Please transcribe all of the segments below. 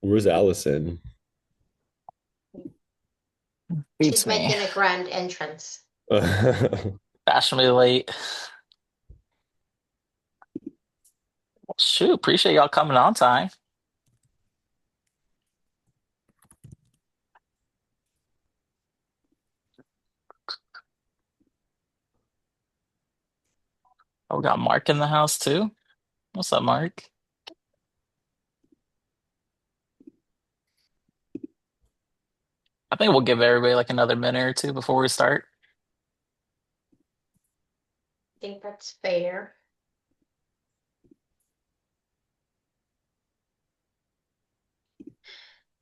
Where's Allison? Beats She's me. making a grand entrance. Fashionably late. Shoot, appreciate y'all coming on time. Oh, we got Mark in the house too. What's up, Mark? I think we'll give everybody like another minute or two before we start. I think that's fair.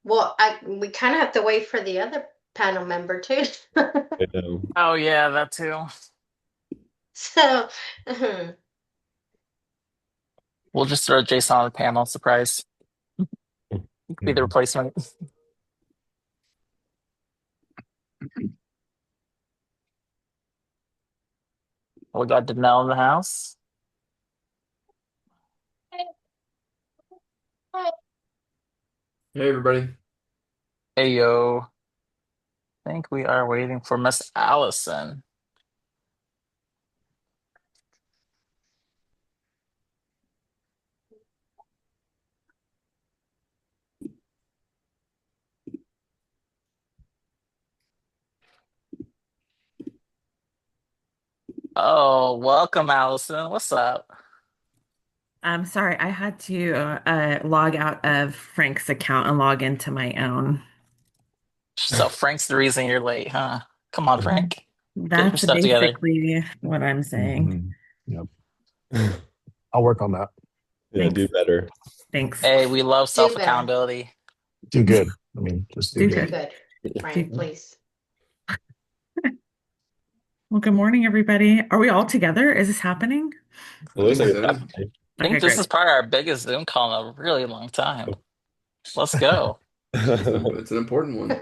Well, we kind of have to wait for the other panel member too. I know. Oh yeah, that too. So, We'll just throw Jason on the panel. Surprise. He could be the Mhm. replacement. We got Danelle in the house. Hey everybody. Hey yo. I think we are waiting for Miss Allison. Oh, welcome, Allison. What's up? I'm sorry, I had to log out of Frank's account and log into my own. So Frank's the reason you're late, huh? Come on, Frank. Get your That's stuff together. basically what I'm saying. Yep. I'll work on that. Yeah, do Thanks. better. Thanks. Hey, we love do better. self-accountability. Do good. I mean, just do Do Do good. good. good, Do Frank, good. please. Well, good morning, everybody. Are we all together? Is this happening? It I looks think like it's so. happening. I Okay, think this great. is probably our biggest Zoom call in a really long time. Let's go. It's an important one.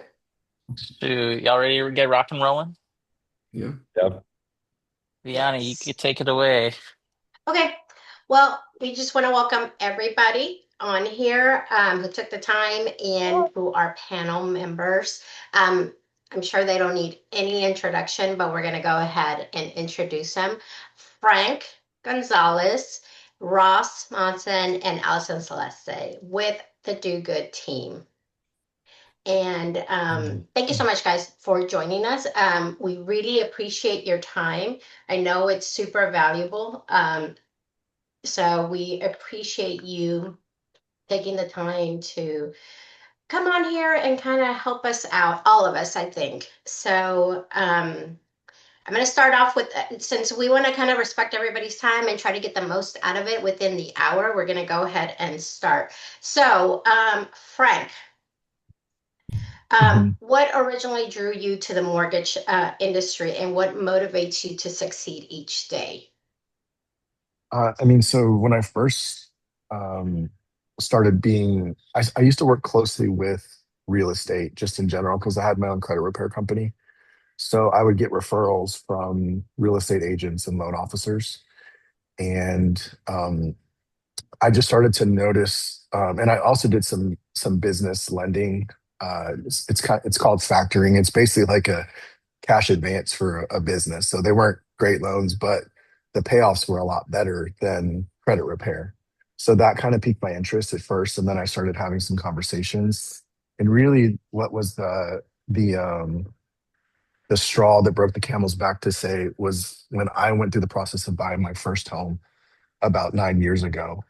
Shoot, y'all ready to get rock and rolling? Yeah. Yep. Vianney, you Yes. could take it away. Okay. Well, we just want to welcome everybody on here who took the time and who are panel members. Um, I'm sure they don't need any introduction, but we're going to go ahead and introduce them. Frank Gonzalez, Ross Monson, and Allison Celeste with the Do Good team. And thank you so much, guys, for joining us. We really appreciate your time. I know it's super valuable. So we appreciate you taking the time to come on here and kind of help us out, all of us, I think. So I'm going to start off with, since we want to kind of respect everybody's time and try to get the most out of it within the hour, we're going to go ahead and start. So, Frank, Mhm. what originally drew you to the mortgage industry and what motivates you to succeed each day? I mean, so when I first um, started being, I used to work closely with real estate just in general because I had my own credit repair company. So I would get referrals from real estate agents and loan officers. And I just started to notice, and I also did some business lending. It's called factoring. It's basically like a cash advance for a business. So they weren't great loans, but the payoffs were a lot better than credit repair. So that kind of piqued my interest at first, and then I started having some conversations. And really, what was the straw that broke the camel's back to say was when I went through the process of buying my first home about 9 years ago.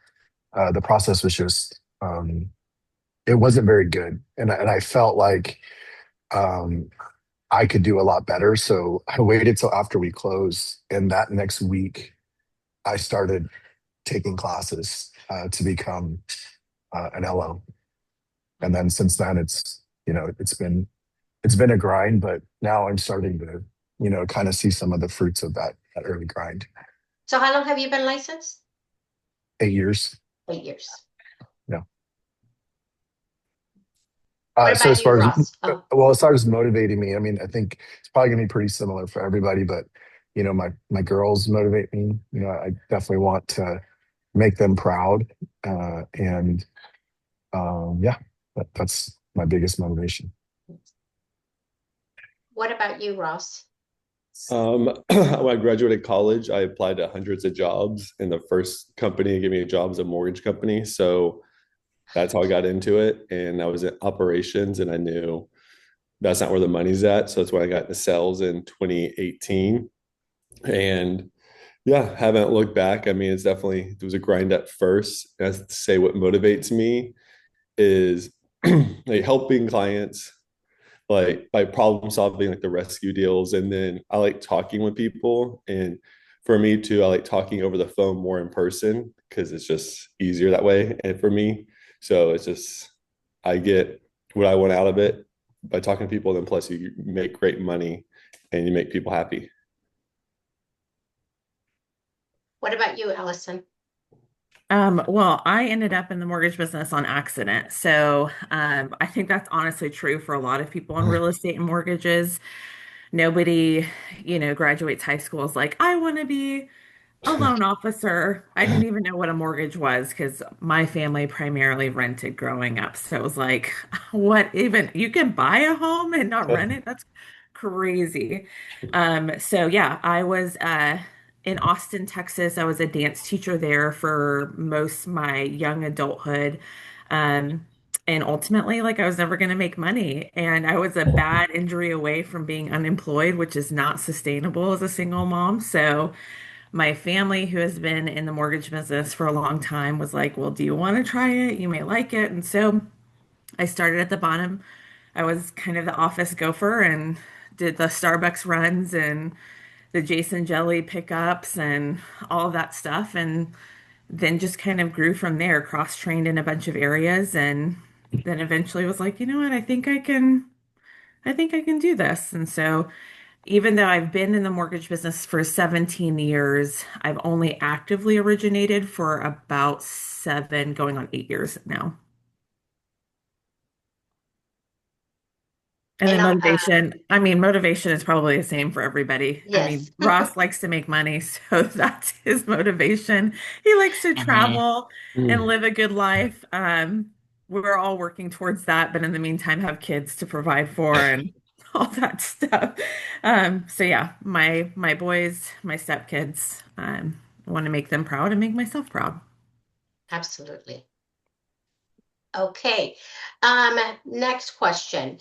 The process was just it wasn't very good, and I felt like um, I could do a lot better. So I waited till after we closed, and that next week I started taking classes to become an LO. And then since then, it's been a grind, but now I'm starting to kind of see some of the fruits of that early grind. So, how long have you been licensed? 8 years. 8 years. Yeah. What So about as you, far as Ross? Oh, well, as far as motivating me, I mean, I think it's probably gonna be pretty similar for everybody, but my girls motivate me. I definitely want to make them proud. And yeah, that's my biggest motivation. What about you, Ross? When I graduated college, I applied to hundreds of jobs, and the first company to give me a job was a mortgage company. So that's how I got into it. And I was in operations, and I knew that's not where the money's at. So that's when I got into sales in 2018. And yeah, haven't looked back. I mean, it was a grind at first. As to say, what motivates me is like helping clients, like by problem solving, like the rescue deals. And then I like talking with people. And for me too, I like talking over the phone more in person because it's just easier that way. And for me, so it's just, I get what I want out of it by talking to people. Then plus you make great money and you make people happy. What about you, Allison? Well, I ended up in the mortgage business on accident. So, I think that's honestly true for a lot of people in real estate and mortgages. Nobody, graduates high school is like, I want to be a loan officer. I didn't even know what a mortgage was because my family primarily rented growing up. So it was like, what even, you can buy a home and not rent it? That's crazy. So yeah, I was in Austin, Texas. I was a dance teacher there for most my young adulthood. Um, and ultimately, like I was never going to make money. And I was a bad injury away from being unemployed, which is not sustainable as a single mom. So my family, who has been in the mortgage business for a long time, was like, well, do you want to try it? You may like it. And so I started at the bottom. I was kind of the office gopher and did the Starbucks runs and the Jason Jelly pickups and all that stuff. And then just kind of grew from there, cross-trained in a bunch of areas. And then eventually was like, you know what? I think I can do this. And so even though I've been in the mortgage business for 17 years, I've only actively originated for about 7, going on 8 years now. And And then motivation is probably the same for everybody. I yes. mean, Ross likes to make money, so that's his motivation. He likes to Mhm. travel and live a good life. We're all working towards that, but in the meantime, have kids to provide for and all that stuff. So yeah, my boys, my stepkids, I want to make them proud and make myself proud. Absolutely. Okay. Next question.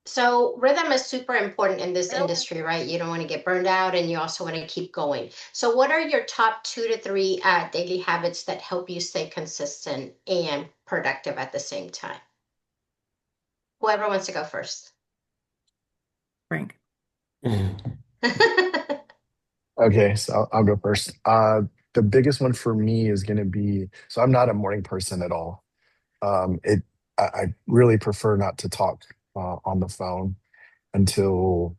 So rhythm is super important in this industry, right? You don't want to get burned out and you also want to keep going. So what are your top 2 to 3 daily habits that help you stay consistent and productive at the same time? Whoever wants to go first. Frank. Okay, so I'll go first. The biggest one for me is going to be, so I'm not a morning person at all. I really prefer not to talk on the phone until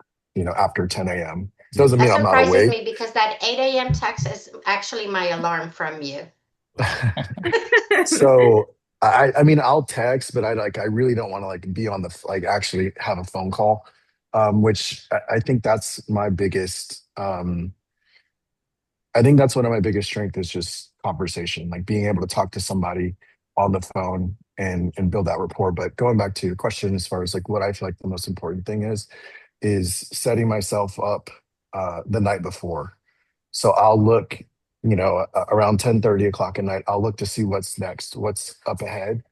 after 10 a.m. Doesn't That mean I'm not surprises awake. me because that 8 a.m. text is actually my alarm from you. So I mean I'll text, but I really don't want to like be on the actually have a phone call, which I think that's my biggest. I think that's one of my biggest strengths is just conversation, like being able to talk to somebody on the phone and build that rapport. But going back to your question, as far as like what I feel like the most important thing is setting myself up the night before. So I'll look, around 10:30 o'clock at night, I'll look to see what's next, what's up ahead.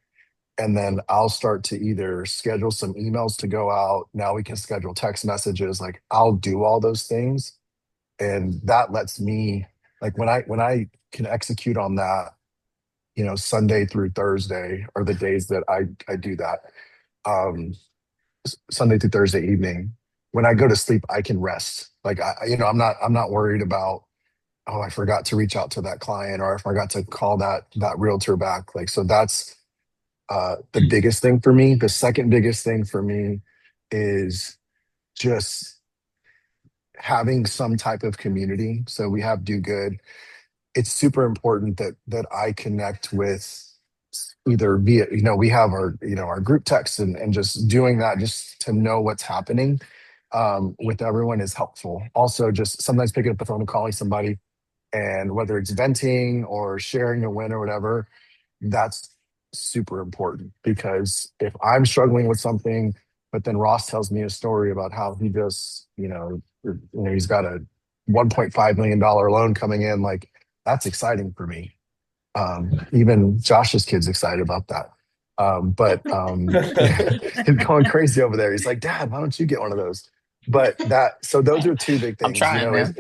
And then I'll start to either schedule some emails to go out. Now we can schedule text messages. Like I'll do all those things. And that lets me, like when I can execute on that, Sunday through Thursday are the days that I do that. Um, Sunday through Thursday evening. When I go to sleep, I can rest. Like I'm not worried about, oh, I forgot to reach out to that client or I forgot to call that realtor back. Like so that's the biggest thing for me. The second biggest thing for me is just having some type of community. So we have Do Good. It's super important that I connect with either via, we have our group text and just doing that just to know what's happening with everyone is helpful. Also, just sometimes picking up the phone and calling somebody And whether it's venting or sharing a win or whatever, that's super important because if I'm struggling with something, but then Ross tells me a story about how he just, he's got a $1.5 million loan coming in, like that's exciting for me. Even Josh's kid's excited about that. But he's going crazy over there. He's like, Dad, why don't you get one of those? But so those are two big I'm things, trying, man.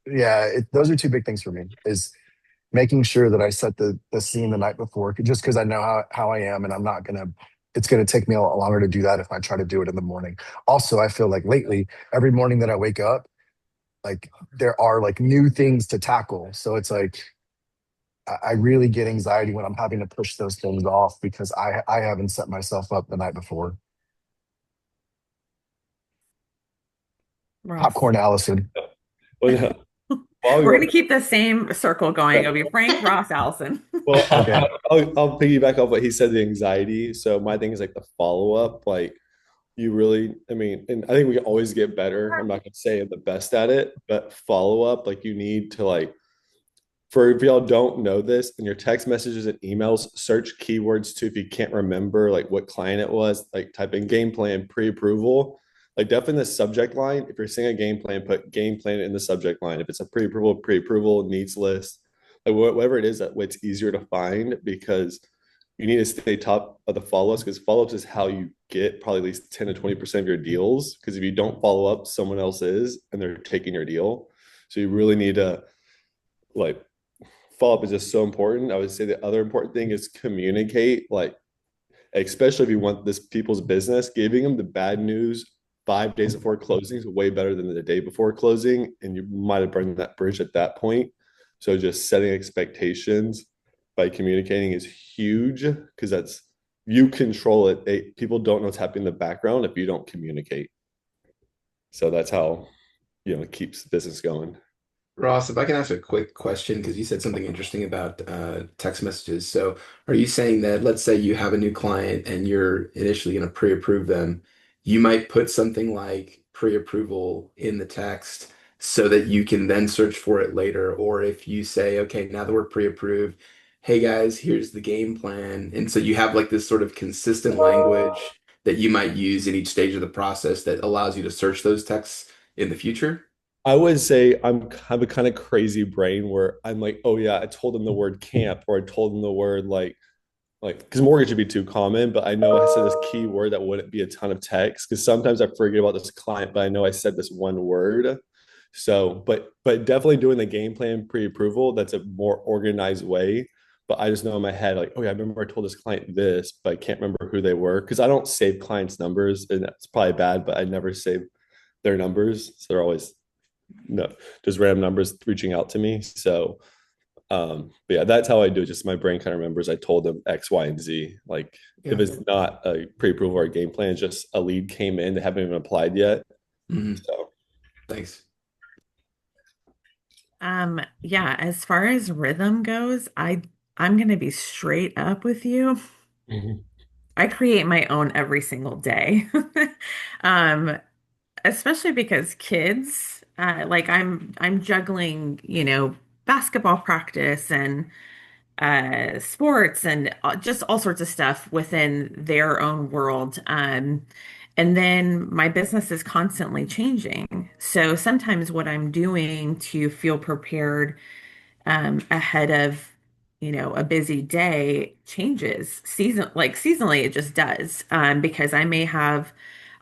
yeah, those are two big things for me is making sure that I set the scene the night before, just because I know how I am, and it's gonna take me a lot longer to do that if I try to do it in the morning. Also, I feel like lately, every morning that I wake up, like there are like new things to tackle. So it's like I really get anxiety when I'm having to push those things off because I haven't set myself up the night before. Ross. Popcorn Allison. Well, yeah. While we We're were, going to keep the same circle going. It'll be Frank, Ross, Allison. well, Okay. I'll piggyback off what he said, the anxiety. So my thing is like the follow up, like you really, I mean, and I think we can always get better. I'm not gonna say I'm the best at it, but follow up, like you need to like for if y'all don't know this, in your text messages and emails, search keywords too if you can't remember like what client it was, like type in game plan pre-approval. Like definitely the subject line. If you're seeing a game plan, put game plan in the subject line. If it's a pre-approval needs list, like whatever it is, that way it's easier to find because you need to stay top of the follow-ups because follow-ups is how you get probably at least 10 to 20% of your deals. Because if you don't follow up, someone else is and they're taking your deal. So you really need to like follow up is just so important. I would say the other important thing is communicate, like especially if you want this people's business, giving them the bad news 5 days before closing is way better than the day before closing, and you might have burned that bridge at that point. So just setting expectations by communicating is huge because that's you control it. People don't know what's happening in the background if you don't communicate. So that's how it keeps business going. Ross, if I can ask a quick question, because you said something interesting about text messages. So, are you saying that, let's say you have a new client and you're initially going to pre-approve them, you might put something like pre-approval in the text so that you can then search for it later? Or if you say, okay, now that we're pre-approved, hey guys, here's the game plan. And so you have like this sort of consistent language that you might use in each stage of the process that allows you to search those texts in the future? I would say have a kind of crazy brain where I'm like, oh yeah, I told them the word camp or I told them the word like because mortgage would be too common, but I know I said this key word that wouldn't be a ton of text because sometimes I forget about this client, but I know I said this one word. So, but definitely doing the game plan pre-approval, that's a more organized way. But I just know in my head, like, oh yeah, I remember I told this client this, but I can't remember who they were because I don't save clients' numbers, and that's probably bad, but I never save their numbers. So they're always no just random numbers reaching out to me. So but yeah, that's how I do it. Just my brain kind of remembers I told them X, Y, and Z. Like if Yeah. it's not a pre-approval or a game plan, just a lead came in, they haven't even applied yet. Mhm. So Thanks. Yeah, as far as rhythm goes, I'm gonna be straight up with you. mhm. I create my own every single day. Um, Especially because kids, like I'm juggling, basketball practice and sports and just all sorts of stuff within their own world. And then my business is constantly changing. So sometimes what I'm doing to feel prepared ahead of a busy day changes seasonally it just does because I may have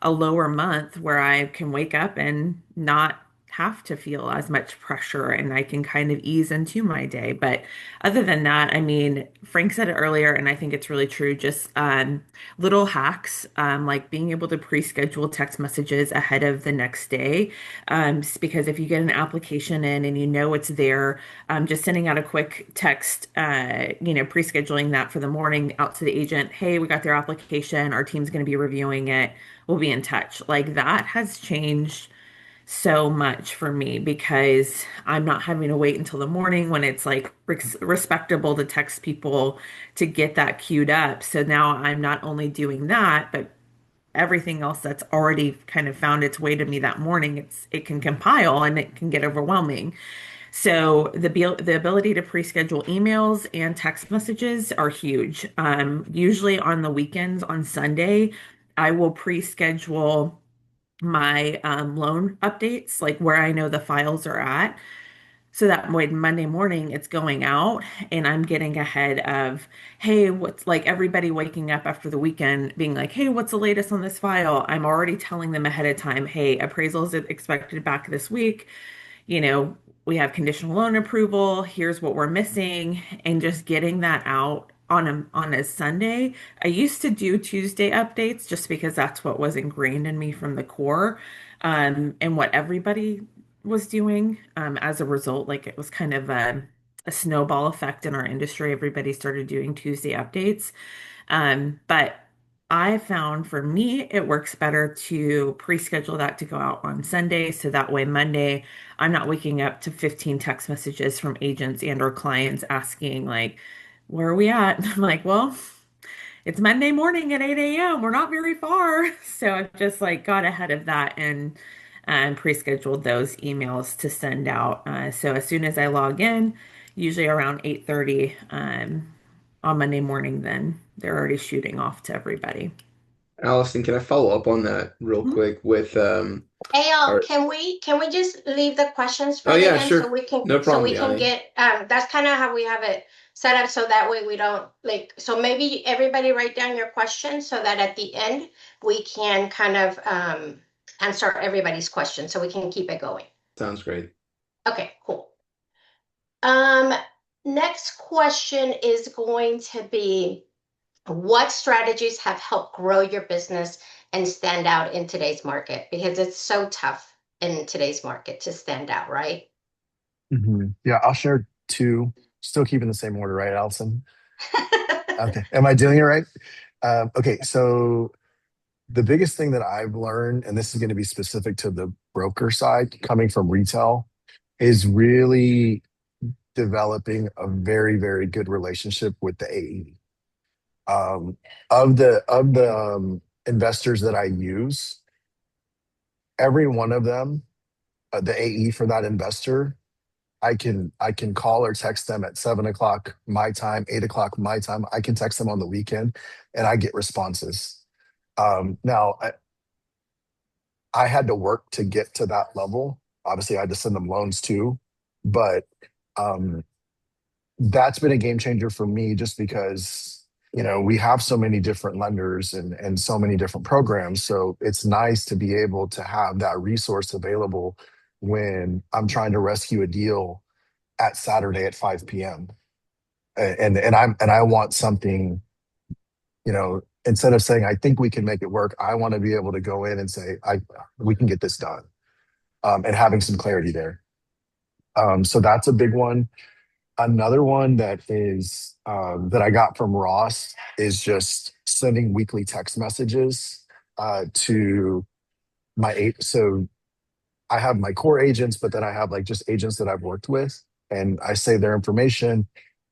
a lower month where I can wake up and not have to feel as much pressure and I can kind of ease into my day. But other than that, I mean, Frank said it earlier and I think it's really true, just little hacks like being able to pre-schedule text messages ahead of the next day, because if you get an application in and you know it's there, just sending out a quick text, pre-scheduling that for the morning out to the agent. Hey, we got their application. Our team's going to be reviewing it. We'll be in touch. Like that has changed so much for me because I'm not having to wait until the morning when it's like respectable to text people to get that queued up. So now I'm not only doing that, but everything else that's already kind of found its way to me that morning, it can compile and it can get overwhelming. So the ability to pre-schedule emails and text messages are huge. Usually on the weekends, on Sunday, I will pre-schedule my loan updates, like where I know the files are at. So that way, Monday morning, it's going out and I'm getting ahead of, hey, what's like everybody waking up after the weekend being like, hey, what's the latest on this file? I'm already telling them ahead of time, hey, appraisal is expected back this week. You know, we have conditional loan approval. Here's what we're missing. And just getting that out on a Sunday. I used to do Tuesday updates just because that's what was ingrained in me from the core, and what everybody was doing. As a result, like it was kind of a snowball effect in our industry. Everybody started doing Tuesday updates. But I found for me, it works better to pre-schedule that to go out on Sunday. So that way, Monday, I'm not waking up to 15 text messages from agents and or clients asking like, where are we at? I'm like, well, it's Monday morning at 8 a.m. We're not very far. So I've just like got ahead of that and pre-scheduled those emails to send out. So as soon as I log in, usually around 8:30 on Monday morning, then they're already shooting off to everybody. Allison, can I follow up on that real Mhm. quick with Hey, y'all, our can we just leave the questions oh for the yeah, end so sure. we can No so problem, we can Yanni. get that's kind of how we have it set up so that way we don't like so maybe everybody write down your questions so that at the end we can kind of answer everybody's questions so we can keep it going. Sounds great. Okay, cool. Um, Next question is going to be what strategies have helped grow your business and stand out in today's market? Because it's so tough in today's market to stand out, right? Yeah, I'll share two. Still keeping the same order, right, Allison? Okay. Am I doing it right? Okay. So the biggest thing that I've learned, and this is going to be specific to the broker side, coming from retail, is really developing a very, very good relationship with the AE. Um, of the investors that I use, every one of them, the AE for that investor, I can call or text them at 7 o'clock my time, 8 o'clock my time. I can text them on the weekend, and I get responses. Now I had to work to get to that level. Obviously, I had to send them loans too, but um, that's been a game changer for me just because we have so many different lenders and so many different programs. So it's nice to be able to have that resource available when I'm trying to rescue a deal at Saturday at 5 p.m. And I want something, instead of saying I think we can make it work, I want to be able to go in and say I we can get this done, and having some clarity there. So that's a big one. Another one that is that I got from Ross is just sending weekly text messages to my eight. So I have my core agents, but then I have like just agents that I've worked with, and I save their information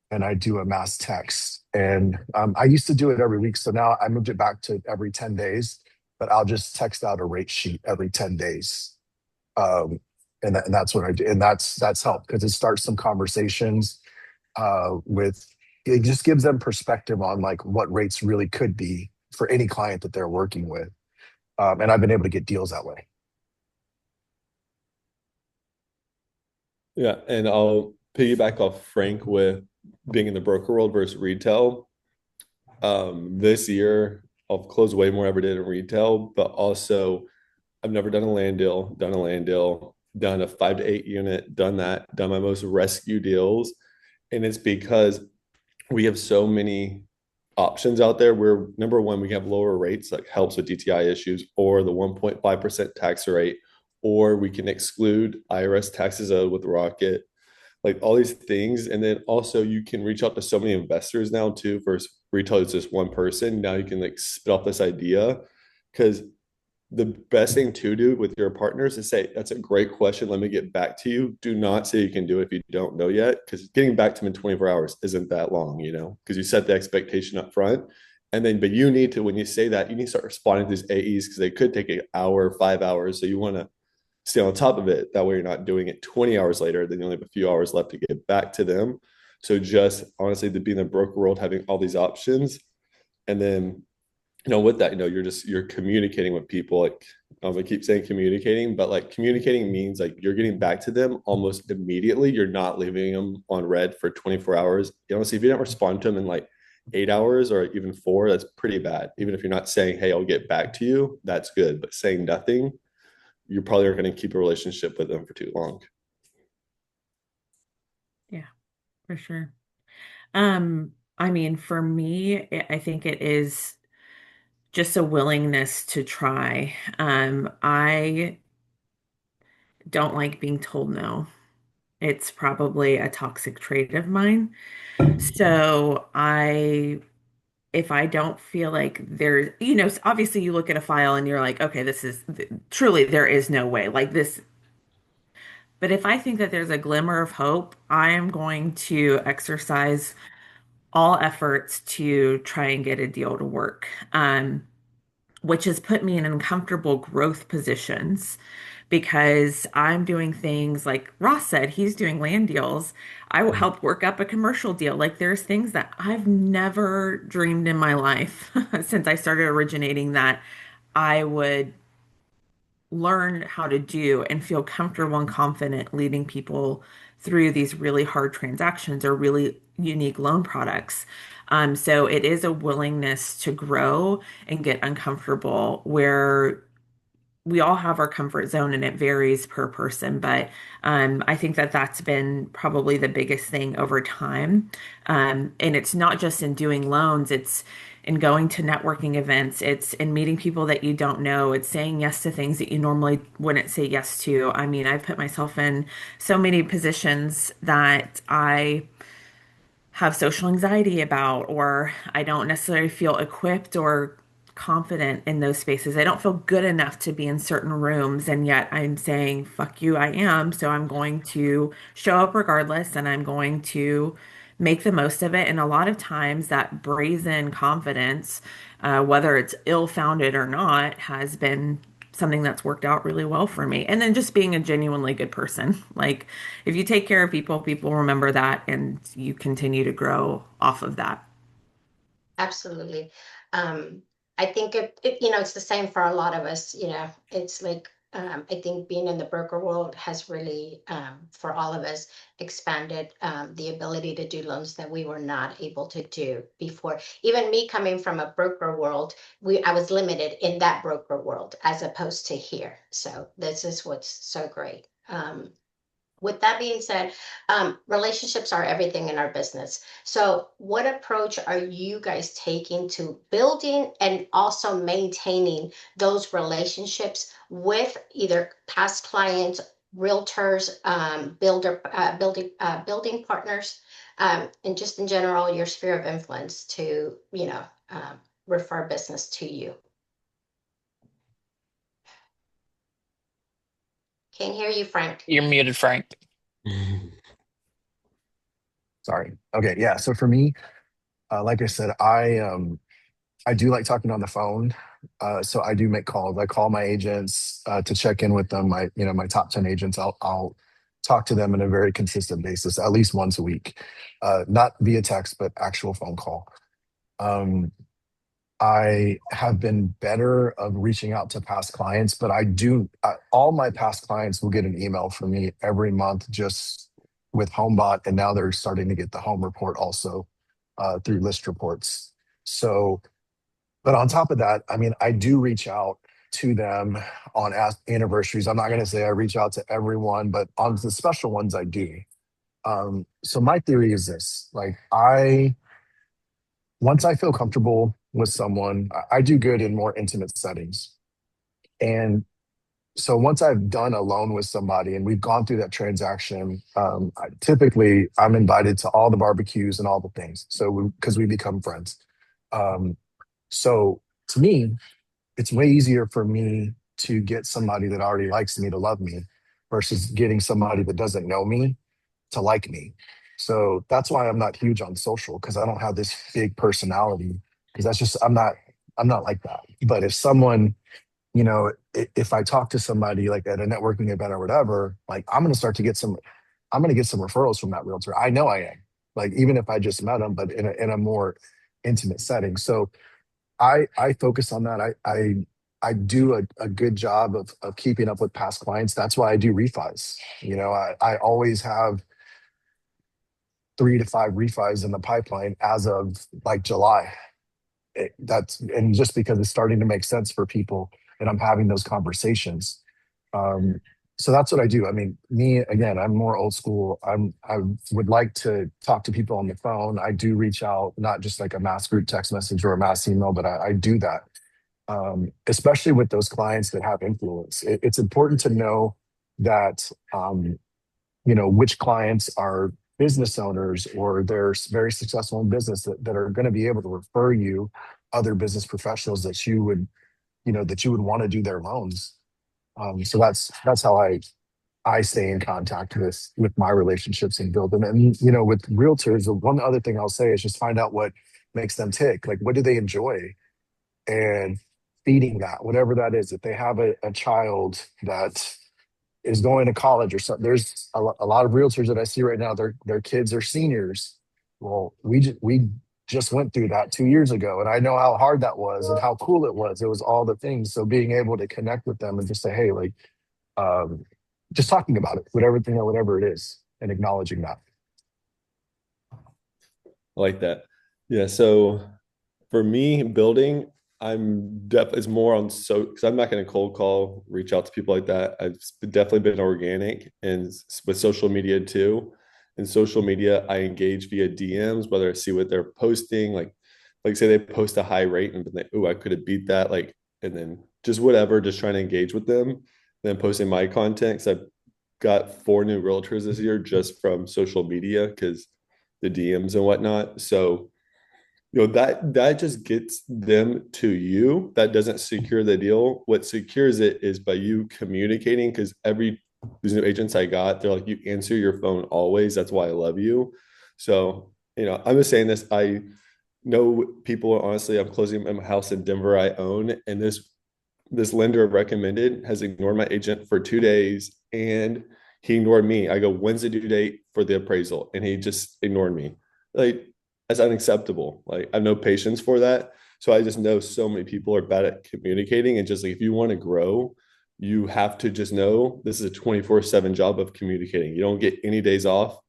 and I do a mass text. And I used to do it every week, so now I moved it back to every 10 days. But I'll just text out a rate sheet every 10 days, um, and that's what I do, and that's helped because it starts some conversations with. It just gives them perspective on like what rates really could be for any client that they're working with, and I've been able to get deals that way. Yeah, and I'll piggyback off Frank with being in the broker world versus retail. This year, I'll close way more ever did in retail, but also I've never done a land deal, done a 5 to 8 unit, done that, done my most rescue deals. And it's because we have so many options out there where number one, we have lower rates that helps with DTI issues or the 1.5% tax rate, or we can exclude IRS taxes with Rocket, like all these things. And then also you can reach out to so many investors now too. Versus retail is just one person. Now you can like spit off this idea because the best thing to do with your partners is say, that's a great question. Let me get back to you. Do not say you can do it if you don't know yet, because getting back to them in 24 hours isn't that long, because you set the expectation up front. And then, but when you say that, you need to start responding to these AEs because they could take an hour, 5 hours. So you want to stay on top of it. That way you're not doing it 20 hours later, then you only have a few hours left to get back to them. So just honestly, to be in the broker world, having all these options, and then with that, you're communicating with people. Like I keep saying communicating, but like communicating means like you're getting back to them almost immediately. You're not leaving them on red for 24 hours. Honestly, if you don't respond to them in like 8 hours or even 4, that's pretty bad. Even if you're not saying, hey, I'll get back to you, that's good. But saying nothing, you probably aren't going to keep a relationship with them for too long. Yeah, for sure. I mean, for me, I think it is just a willingness to try. I don't like being told no. It's probably a toxic trait of mine. So if I don't feel like there's, obviously you look at a file and you're like, okay, this is truly, there is no way like this. But if I think that there's a glimmer of hope, I am going to exercise all efforts to try and get a deal to work. Which has put me in uncomfortable growth positions because I'm doing things like Ross said, he's doing land deals. I will help work up a commercial deal. Like there's things that I've never dreamed in my life since I started originating that I would learn how to do and feel comfortable and confident leading people through these really hard transactions or really unique loan products. So it is a willingness to grow and get uncomfortable where we all have our comfort zone and it varies per person, but I think that that's been probably the biggest thing over time. And it's not just in doing loans, it's in going to networking events, it's in meeting people that you don't know, it's saying yes to things that you normally wouldn't say yes to. I mean, I've put myself in so many positions that I have social anxiety about, or I don't necessarily feel equipped or confident in those spaces. I don't feel good enough to be in certain rooms, and yet I'm saying, fuck you, I am. So I'm going to show up regardless, and I'm going to make the most of it. And a lot of times, that brazen confidence, whether it's ill-founded or not, has been something that's worked out really well for me. And then just being a genuinely good person. Like if you take care of people, people remember that and you continue to grow off of that. Absolutely. Um, I think it's the same for a lot of us, it's like, I think being in the broker world has really, for all of us, expanded the ability to do loans that we were not able to do before. Even me coming from a broker world, I was limited in that broker world as opposed to here. So this is what's so great. With that being said, relationships are everything in our business. So, what approach are you guys taking to building and also maintaining those relationships with either past clients, realtors, building partners, and just in general, your sphere of influence to, refer business to you? Can't hear you, Frank. You're muted, Frank. Sorry. Okay. Yeah. So for me, like I said, I do like talking on the phone. So I do make calls. I call my agents to check in with them. My top 10 agents. I'll talk to them on a very consistent basis, at least once a week, not via text, but actual phone call. Um, I have been better of reaching out to past clients, but all my past clients will get an email from me every month just with HomeBot, and now they're starting to get the home report also through list reports. So, but on top of that, I mean, I do reach out to them on anniversaries. I'm not going to say I reach out to everyone, but on the special ones, I do. So my theory is this: like once I feel comfortable with someone, I do good in more intimate settings. And so once I've done a loan with somebody and we've gone through that transaction, typically I'm invited to all the barbecues and all the things. So because we become friends. So to me, it's way easier for me to get somebody that already likes me to love me versus getting somebody that doesn't know me to like me. So that's why I'm not huge on social, because I don't have this big personality, because I'm not like that. But if someone, you know, if I talk to somebody like at a networking event or whatever, like I'm going to get some referrals from that realtor. I know I am. Like even if I just met them, but in a more intimate setting. So I focus on that. I do a good job of keeping up with past clients. That's why I do refis. I always have 3 to 5 refis in the pipeline as of like July. That's and just because it's starting to make sense for people and I'm having those conversations. Um, so that's what I do. I mean, me again, I'm more old school. I would like to talk to people on the phone. I do reach out, not just like a mass group text message or a mass email, but I do that. Especially with those clients that have influence. It's important to know that which clients are business owners or they're very successful in business that are going to be able to refer you other business professionals that you would want to do their loans. So that's how I stay in contact with my relationships and build them. And with realtors, the one other thing I'll say is just find out what makes them tick. Like what do they enjoy? And feeding that, whatever that is. If they have a child that is going to college or something, there's a lot of realtors that I see right now, their kids are seniors. Well, we just went through that 2 years ago, and I know how hard that was and how cool it was. It was all the things. So being able to connect with them and just say, hey, like, um, just talking about it, whatever it is, and acknowledging that. I like that. Yeah. So for me, building, I'm definitely it's more on so because I'm not going to cold call, reach out to people like that. I've definitely been organic and with social media too. In social media, I engage via DMs, whether I see what they're posting, like say they post a high rate and then oh, I could have beat that, like, and then just whatever, just trying to engage with them, then posting my content. Because I've got 4 new realtors this year just from social media because the DMs and whatnot. So that just gets them to you. That doesn't secure the deal. What secures it is by you communicating, because every these new agents I got, they're like, you answer your phone always. That's why I love you. So, I'm just saying this. I know people, honestly, I'm closing my house in Denver I own, and this lender recommended has ignored my agent for 2 days, and he ignored me. I go, when's the due date for the appraisal? And he just ignored me. Like, that's unacceptable. Like, I have no patience for that. So I just know so many people are bad at communicating. And just like, if you want to grow, you have to just know this is a 24/7 job of communicating. You don't get any days off.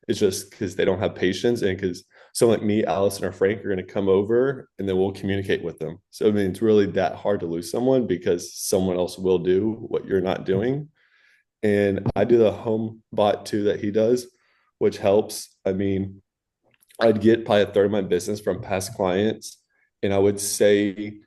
It's just because they don't have patience, and because someone like me, Allison, or Frank are going to come over and then we'll communicate with them. So, I mean, it's really that hard to lose someone because someone else will do what you're not doing. And I do the home bot too that he does, which helps. I mean, I'd get probably a third of my business from past clients. And I would say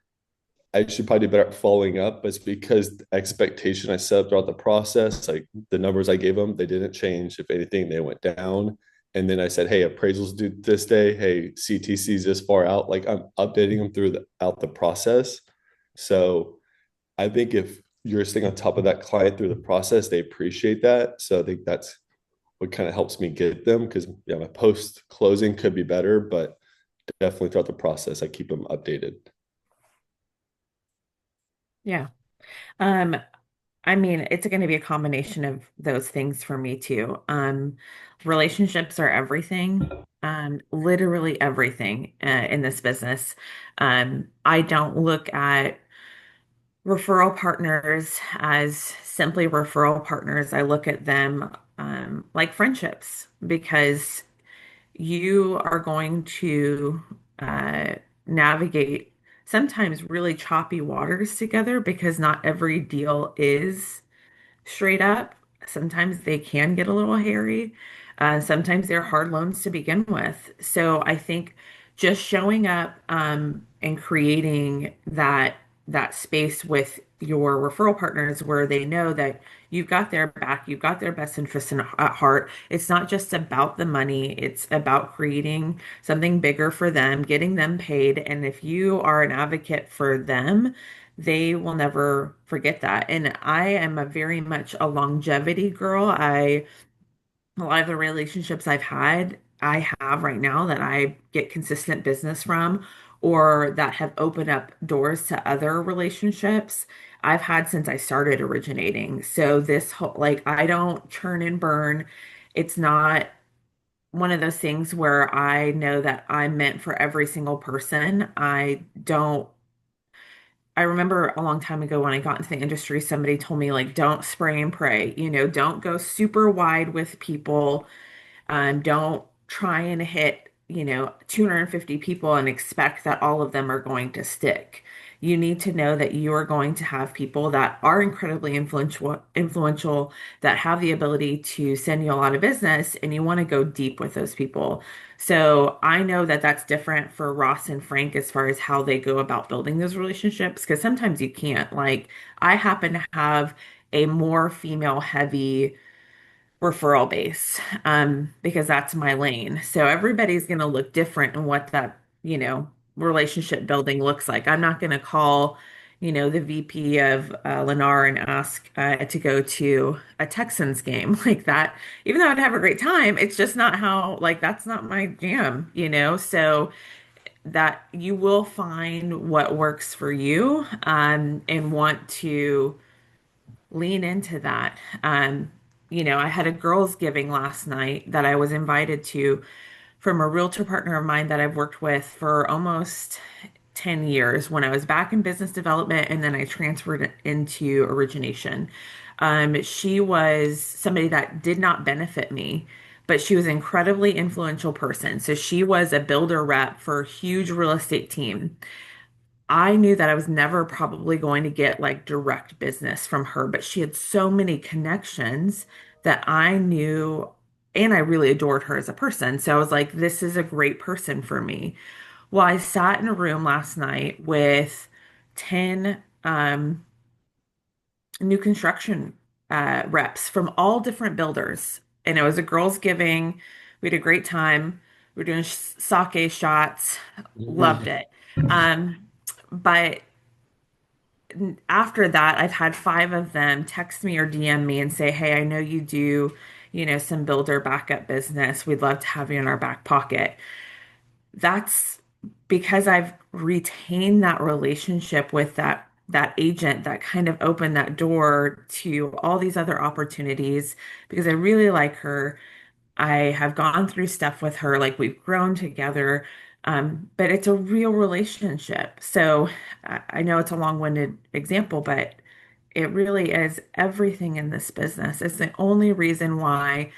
I should probably do better at following up, but it's because the expectation I set up throughout the process, like the numbers I gave them, they didn't change. If anything, they went down. And then I said, hey, appraisals due this day. Hey, CTC's this far out. Like, I'm updating them throughout the process. So I think if you're staying on top of that client through the process, they appreciate that. So I think that's what kind of helps me get them, because yeah, my post closing could be better, but definitely throughout the process, I keep them updated. Yeah. Um, I mean, it's going to be a combination of those things for me too. Relationships are everything, literally everything in this business. I don't look at referral partners as simply referral partners. I look at them like friendships because you are going to uh, navigate sometimes really choppy waters together because not every deal is straight up. Sometimes they can get a little hairy. Sometimes they're hard loans to begin with. So I think just showing up and creating that space with your referral partners where they know that you've got their back, you've got their best interest at heart. It's not just about the money, it's about creating something bigger for them, getting them paid. And if you are an advocate for them, they will never forget that. And I am a very much a longevity girl. A lot of the relationships I have right now that I get consistent business from, or that have opened up doors to other relationships. I've had since I started originating. So this whole, like, I don't churn and burn. It's not one of those things where I know that I'm meant for every single person. I remember a long time ago when I got into the industry, somebody told me, like, don't spray and pray, don't go super wide with people. Don't try and hit, 250 people and expect that all of them are going to stick. You need to know that you are going to have people that are incredibly influential, that have the ability to send you a lot of business, and you want to go deep with those people. So I know that that's different for Ross and Frank as far as how they go about building those relationships, because sometimes you can't. Like, I happen to have a more female heavy referral base, because that's my lane. So everybody's going to look different in what that, relationship building looks like. I'm not going to call, the VP of Lennar and ask to go to a Texans game like that. Even though I'd have a great time, it's just not how, like, that's not my jam. So that you will find what works for you, and want to lean into that. I had a girls' giving last night that I was invited to from a realtor partner of mine that I've worked with for almost 10 years when I was back in business development, and then I transferred into origination. She was somebody that did not benefit me, but she was an incredibly influential person. So she was a builder rep for a huge real estate team. I knew that I was never probably going to get like direct business from her, but she had so many connections that I knew, and I really adored her as a person. So I was like, this is a great person for me. Well, I sat in a room last night with 10 new construction reps from all different builders, and it was a girls' giving. We had a great time. We were doing sake shots, loved it. Um, but after that, I've had five of them text me or DM me and say, "Hey, I know you do, some builder backup business. We'd love to have you in our back pocket." That's because I've retained that relationship with that agent that kind of opened that door to all these other opportunities, because I really like her. I have gone through stuff with her, like we've grown together, but it's a real relationship. So I know it's a long-winded example, but it really is everything in this business. It's the only reason why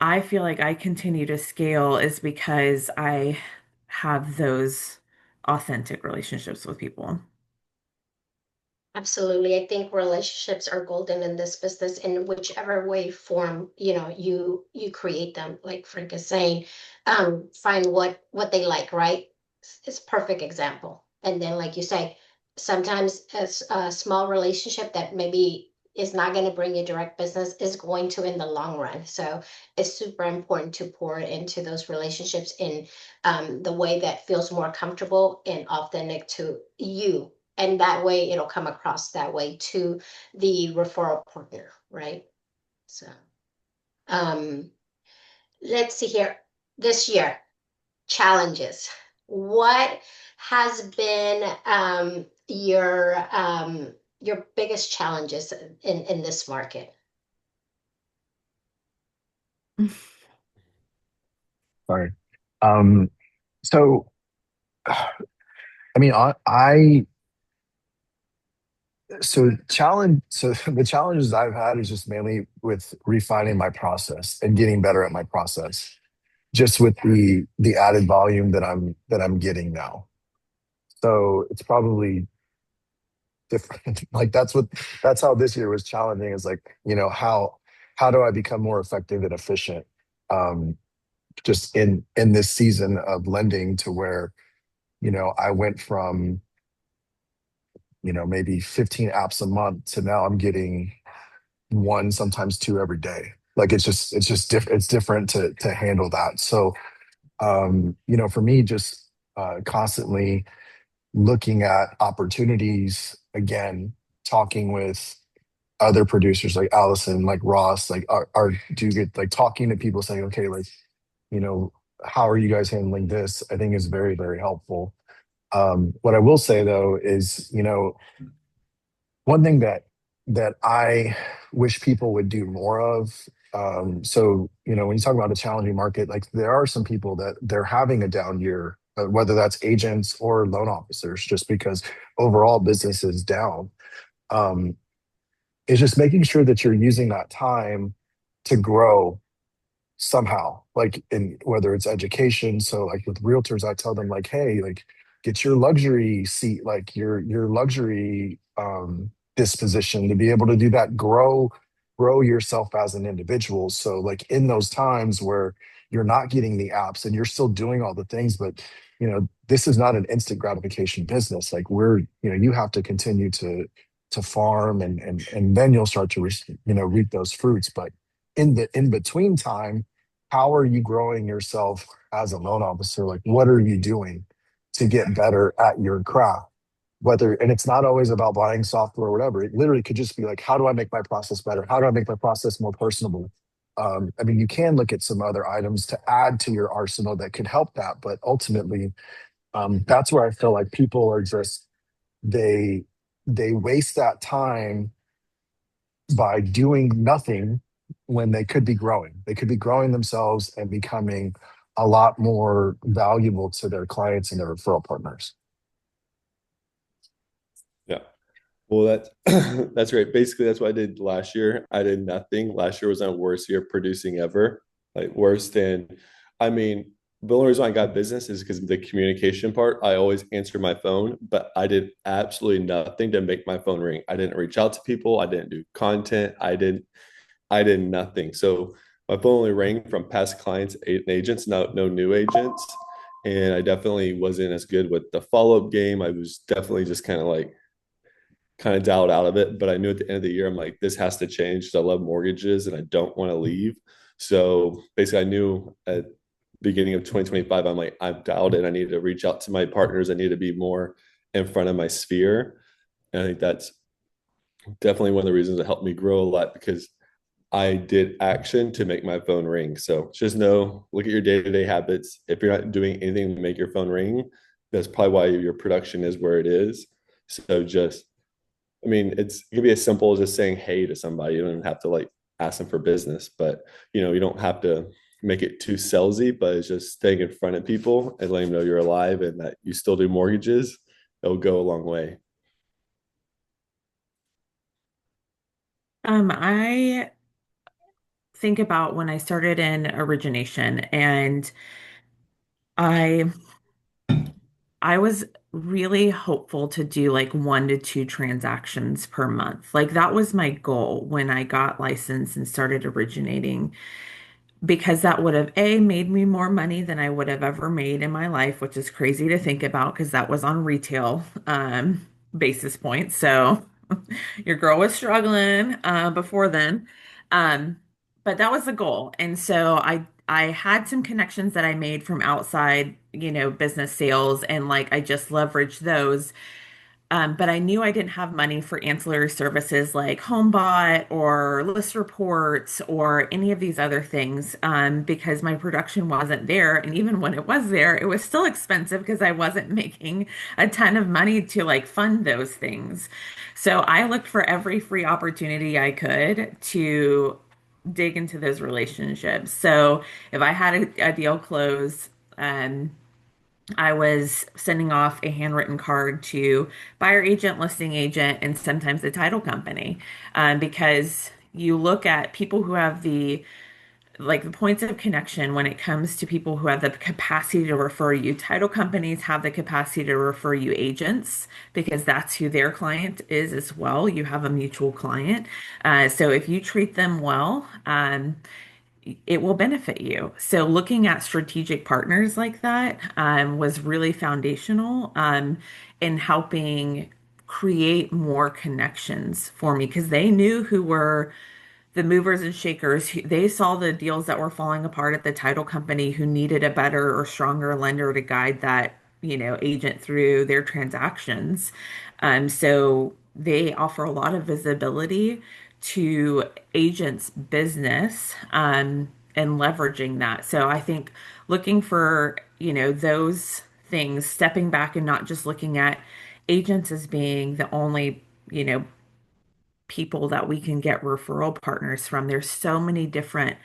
I feel like I continue to scale is because I have those authentic relationships with people. Absolutely. I think relationships are golden in this business in whichever way form, you create them, like Frank is saying. Find what they like, right? It's a perfect example. And then like you say, sometimes a small relationship that maybe is not going to bring you direct business is going to in the long run. So it's super important to pour into those relationships in the way that feels more comfortable and authentic to you, and that way it'll come across that way to the referral partner, right? So um let's see here. This year, challenges. What has been your biggest challenges in this market? Sorry. Um, so, I mean, so the challenges I've had is just mainly with refining my process and getting better at my process, just with the added volume that I'm getting now. So it's probably different. Like that's how this year was challenging, is like, how do I become more effective and efficient, um, just in this season of lending, to where, I went from, maybe 15 apps a month to now I'm getting one, sometimes two every day. Like it's just different. It's different to handle that. So, for me, just constantly looking at opportunities again, talking with other producers like Allison, like Ross, like do you get, like, talking to people saying, okay, like, you know, how are you guys handling this? I think is very, very helpful. What I will say though is, one thing that I wish people would do more of. So when you talk about a challenging market, like there are some people that they're having a down year, whether that's agents or loan officers, just because overall business is down. Um, is just making sure that you're using that time to grow somehow, like in whether it's education. So like with realtors, I tell them like, hey, like get your luxury seat, like your luxury disposition to be able to do that, grow yourself as an individual. So like in those times where you're not getting the apps and you're still doing all the things, but this is not an instant gratification business. Like you have to continue to farm, and then you'll start to reap those fruits. But in the in between time, how are you growing yourself as a loan officer? Like, what are you doing to get better at your craft? And it's not always about buying software or whatever. It literally could just be like, how do I make my process better? How do I make my process more personable? I mean, you can look at some other items to add to your arsenal that could help that, but ultimately, that's where I feel like people are just they they waste that time by doing nothing when they could be growing. They could be growing themselves and becoming a lot more valuable to their clients and their referral partners. Yeah. Well, that's that's great. Basically, that's what I did last year. I did nothing. Last year was my worst year producing ever, like worse than, I mean, the only reason I got business is because of the communication part. I always answered my phone, but I did absolutely nothing to make my phone ring. I didn't reach out to people. I didn't do content. I did nothing. So my phone only rang from past clients and agents, no new agents. And I definitely wasn't as good with the follow-up game. I was definitely just kind of dialed out of it. But I knew at the end of the year, I'm like, this has to change because I love mortgages and I don't want to leave. So basically, I knew at the beginning of 2025, I'm like, I've dialed it. I need to reach out to my partners. I need to be more in front of my sphere. And I think that's definitely one of the reasons that helped me grow a lot because I did action to make my phone ring. So just know, look at your day-to-day habits. If you're not doing anything to make your phone ring, that's probably why your production is where it is. So just, I mean, it can be as simple as just saying hey to somebody. You don't even have to like ask them for business, but you don't have to make it too salesy, but it's just staying in front of people and letting them know you're alive and that you still do mortgages. It'll go a long way. I think about when I started in origination, and I I was really hopeful to do like 1 to 2 transactions per month. Like that was my goal when I got licensed and started originating, because that would have made me more money than I would have ever made in my life, which is crazy to think about because that was on retail basis points. So your girl was struggling before then. Um, but that was the goal. And so I had some connections that I made from outside, business sales, and like I just leveraged those. But I knew I didn't have money for ancillary services like HomeBot or list reports or any of these other things, because my production wasn't there. And even when it was there, it was still expensive because I wasn't making a ton of money to like fund those things. So I looked for every free opportunity I could to dig into those relationships. So if I had a deal close, I was sending off a handwritten card to buyer agent, listing agent, and sometimes the title company, because you look at people who have the points of connection when it comes to people who have the capacity to refer you. Title companies have the capacity to refer you agents because that's who their client is as well. You have a mutual client. So if you treat them well, it will benefit you. So looking at strategic partners like that was really foundational in helping create more connections for me because they knew who were the movers and shakers. They saw the deals that were falling apart at the title company who needed a better or stronger lender to guide that, agent through their transactions. So they offer a lot of visibility to agents' business, and leveraging that. So I think looking for, those things, stepping back and not just looking at agents as being the only, you know, people that we can get referral partners from. There's so many different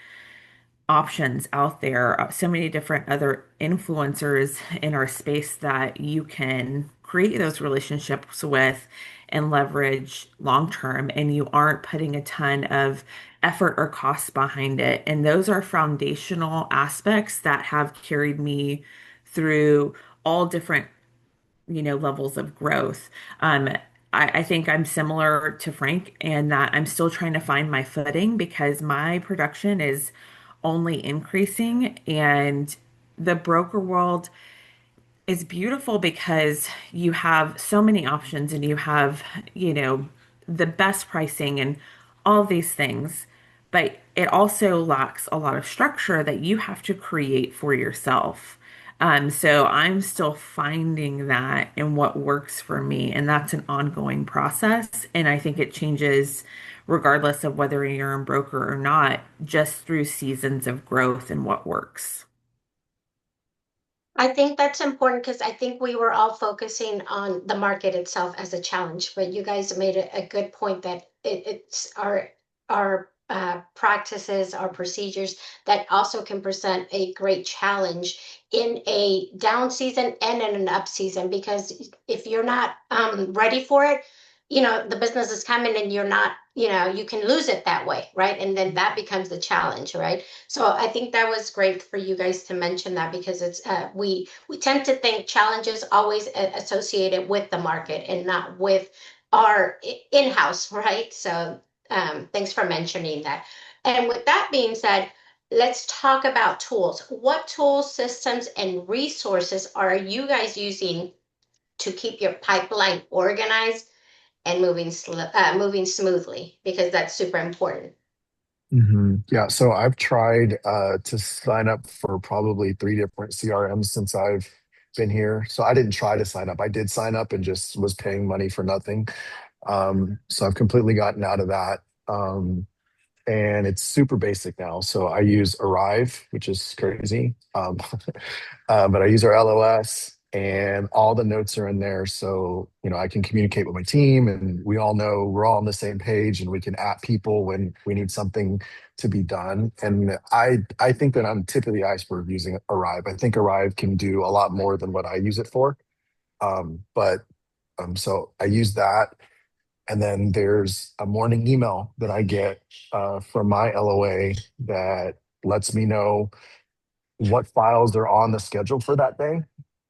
options out there, so many different other influencers in our space that you can create those relationships with and leverage long term, and you aren't putting a ton of effort or costs behind it. And those are foundational aspects that have carried me through all different levels of growth. Um, I think I'm similar to Frank in that I'm still trying to find my footing because my production is only increasing, and the broker world is beautiful because you have so many options and you have, the best pricing and all of these things. But it also lacks a lot of structure that you have to create for yourself. So I'm still finding that and what works for me. And that's an ongoing process. And I think it changes regardless of whether you're a broker or not, just through seasons of growth and what works. I think that's important because I think we were all focusing on the market itself as a challenge, but you guys made a good point that it's our practices, our procedures that also can present a great challenge in a down season and in an up season. Because if you're not ready for it, the business is coming and you're not, you can lose it that way, right? And then that becomes the challenge, right? So I think that was great for you guys to mention that because it's we tend to think challenges always associated with the market and not with our in-house, right? So thanks for mentioning that. And with that being said, let's talk about tools. What tools, systems, and resources are you guys using to keep your pipeline organized and moving smoothly? Because that's super important. Yeah, so I've tried to sign up for probably three different CRMs since I've been here. So I didn't try to sign up. I did sign up and just was paying money for nothing. So I've completely gotten out of that. And it's super basic now. So I use Arrive, which is crazy. But I use our LOS and all the notes are in there. So, I can communicate with my team and we all know we're all on the same page and we can at people when we need something to be done. And I think that I'm tip of the iceberg using Arrive. I think Arrive can do a lot more than what I use it for. But so I use that. And then there's a morning email that I get from my LOA that lets me know what files are on the schedule for that day.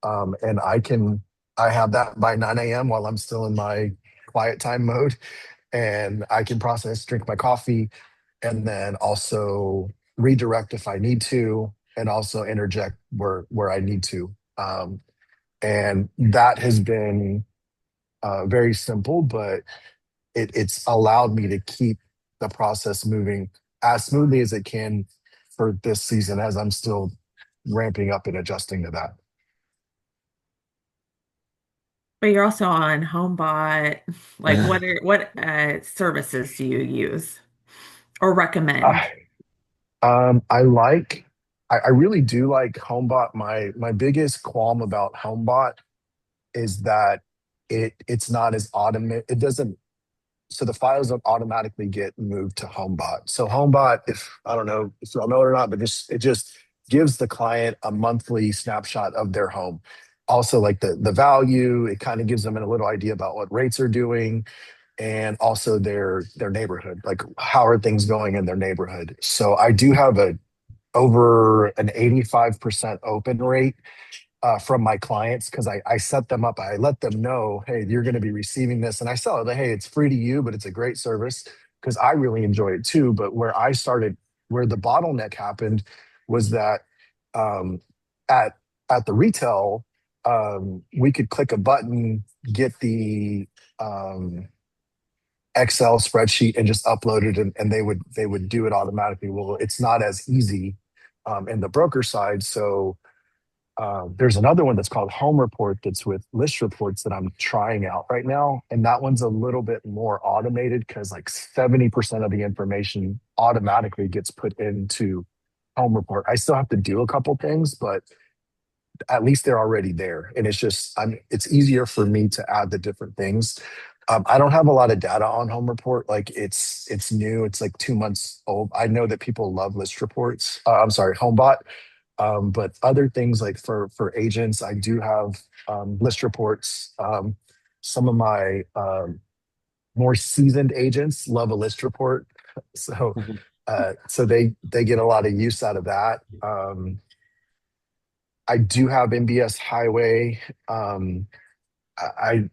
And I have that by 9 a.m. while I'm still in my quiet time mode. And I can process, drink my coffee, and then also redirect if I need to, and also interject where I need to. And that has been very simple, but it's allowed me to keep the process moving as smoothly as it can for this season as I'm still ramping up and adjusting to that. But you're also on HomeBot. Like what services do you use or recommend? I, I really do like HomeBot. My biggest qualm about HomeBot is that it's not as automated. It doesn't so the files don't automatically get moved to HomeBot. So HomeBot, if I don't know if y'all know it or not, but it just gives the client a monthly snapshot of their home. Also, like the value, it kind of gives them a little idea about what rates are doing, and also their neighborhood, like how are things going in their neighborhood. So I do have a over an 85% open rate from my clients because I set them up. I let them know, hey, you're going to be receiving this. And I tell them, hey, it's free to you, but it's a great service because I really enjoy it too. But where the bottleneck happened was that um, at at the retail, we could click a button, get the Excel spreadsheet, and just upload it, and they would do it automatically. Well, it's not as easy in the broker side, so there's another one that's called Home Report that's with List Reports that I'm trying out right now. And that one's a little bit more automated because like 70% of the information automatically gets put into Home Report. I still have to do a couple things, but at least they're already there. And it's easier for me to add the different things. I don't have a lot of data on home report. Like it's new. It's like 2 months old. I know that people love list reports. I'm sorry, HomeBot. But other things like for agents, I do have list reports. Some of my more seasoned agents love a list report, so Mhm. they get a lot of use out of that. I do have MBS Highway. Um, I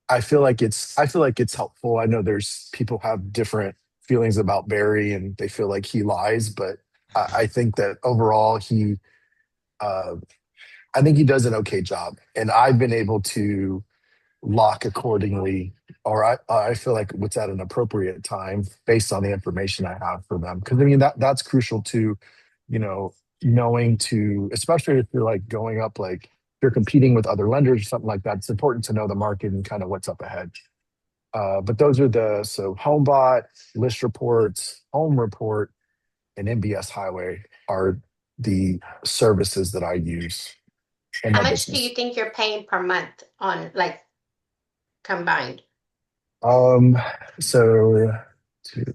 I feel like it's helpful. I know there's people have different feelings about Barry and they feel like he lies, but I think that overall uh, I think he does an okay job, and I've been able to lock accordingly, or I feel like what's at an appropriate time based on the information I have for them. Because I mean that's crucial to, you know, knowing to, especially if you're like going up like if you're competing with other lenders or something like that. It's important to know the market and kind of what's up ahead. But those are the so HomeBot, list reports, home report, and MBS Highway are the services that I use in How my much do you business. think you're paying per month on like combined? Um, so to,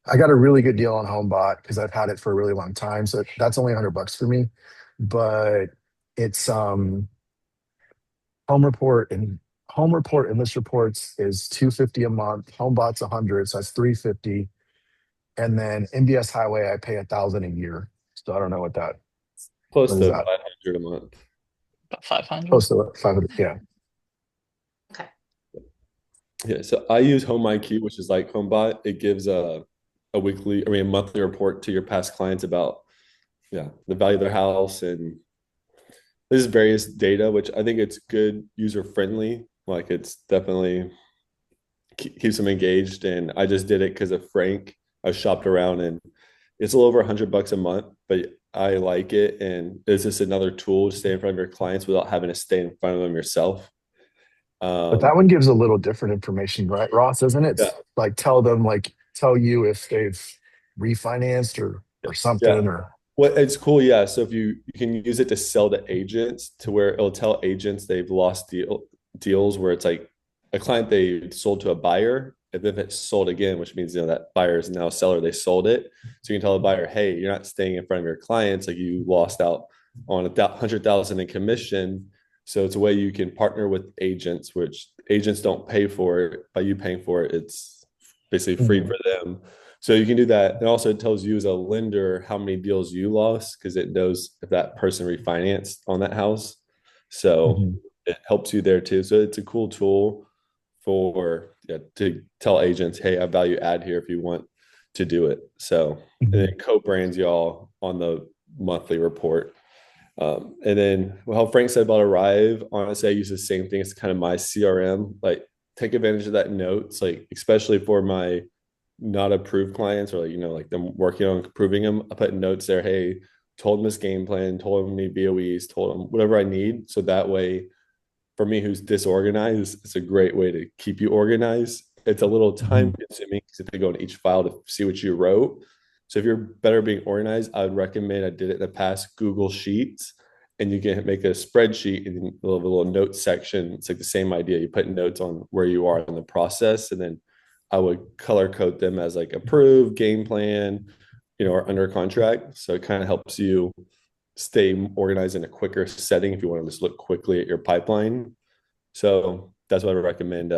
I got a really good deal on HomeBot because I've had it for a really long time. So that's only $100 for me, but it's home report and home report and list reports is 250 a month. HomeBot's 100, so that's 350. And then MBS Highway, I pay 1,000 a year. So I don't know Close what is to that? 500 a month. About 500. Close to 500. Yeah. Okay. Yeah, so I use Home IQ, which is like HomeBot. It gives a monthly report to your past clients about the value of their house, and there's various data, which I think it's good, user friendly. Like it's definitely keeps them engaged. And I just did it because of Frank. I shopped around, and it's a little over $100 a month, but I like it, and it's just another tool to stay in front of your clients without having to stay in front of them yourself. But Um, that one gives a little different information, right, Ross? Isn't it? yeah, It's like tell them, like tell you if they've refinanced or yeah. something or. Well, it's cool, yeah. So if you can use it to sell to agents, to where it'll tell agents they've lost deals where it's like a client they sold to a buyer, and then it's sold again, which means that buyer is now a seller. They sold it, so you can tell the buyer, hey, you're not staying in front of your clients, like you lost out on 100,000 in commission. So it's a way you can partner with agents, which agents don't pay for it. By you paying for it, it's basically free Mhm, for them. So you can do that. And also it tells you as a lender how many deals you lost because it knows if that person refinanced on that house. So mhm, it helps you there too. So it's a cool tool for to tell agents, hey, I value add here if you want to do it. So and then mhm, co-brands y'all on the monthly report. And then how Frank said about Arrive, honestly, I use the same thing. It's kind of my CRM. Like take advantage of that notes, like especially for my not approved clients, or like like them working on approving them. I put notes there, hey, told them this game plan, told them I need BOEs, told them whatever I need. So that way, for me who's disorganized, it's a great way to keep you organized. It's a little time mhm, consuming because if they go in each file to see what you wrote. So if you're better being organized, I would recommend, I did it in the past, Google Sheets, and you can make a spreadsheet and a little note section. It's like the same idea. You put notes on where you are in the process, and then I would color code them as like approved, game plan, or under contract. So it kind of helps you stay organized in a quicker setting if you want to just look quickly at your pipeline. So that's what I recommend.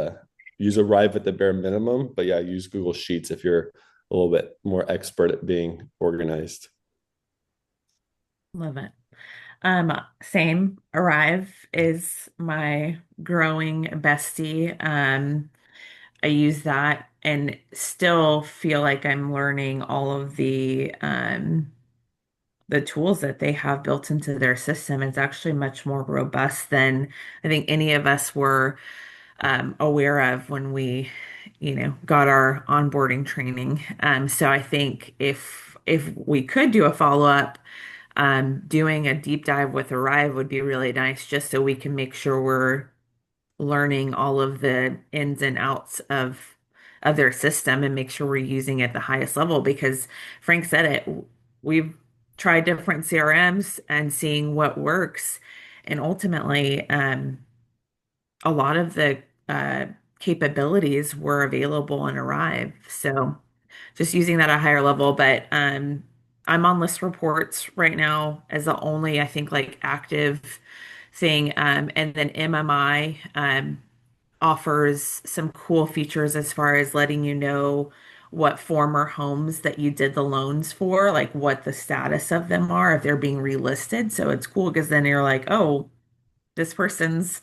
Use Arrive at the bare minimum, but yeah, use Google Sheets if you're a little bit more expert at being organized. Love it. Same. Arrive is my growing bestie. I use that and still feel like I'm learning all of the tools that they have built into their system. It's actually much more robust than I think any of us were aware of when we, got our onboarding training. So I think if we could do a follow-up, doing a deep dive with Arrive would be really nice, just so we can make sure we're learning all of the ins and outs of their system and make sure we're using it at the highest level because Frank said it. We've tried different CRMs and seeing what works. And ultimately, a lot of the capabilities were available and arrived. So just using that at a higher level. But I'm on list reports right now as the only, I think, like active thing. And then MMI offers some cool features as far as letting you know what former homes that you did the loans for, like what the status of them are, if they're being relisted. So it's cool because then you're like, oh, this person's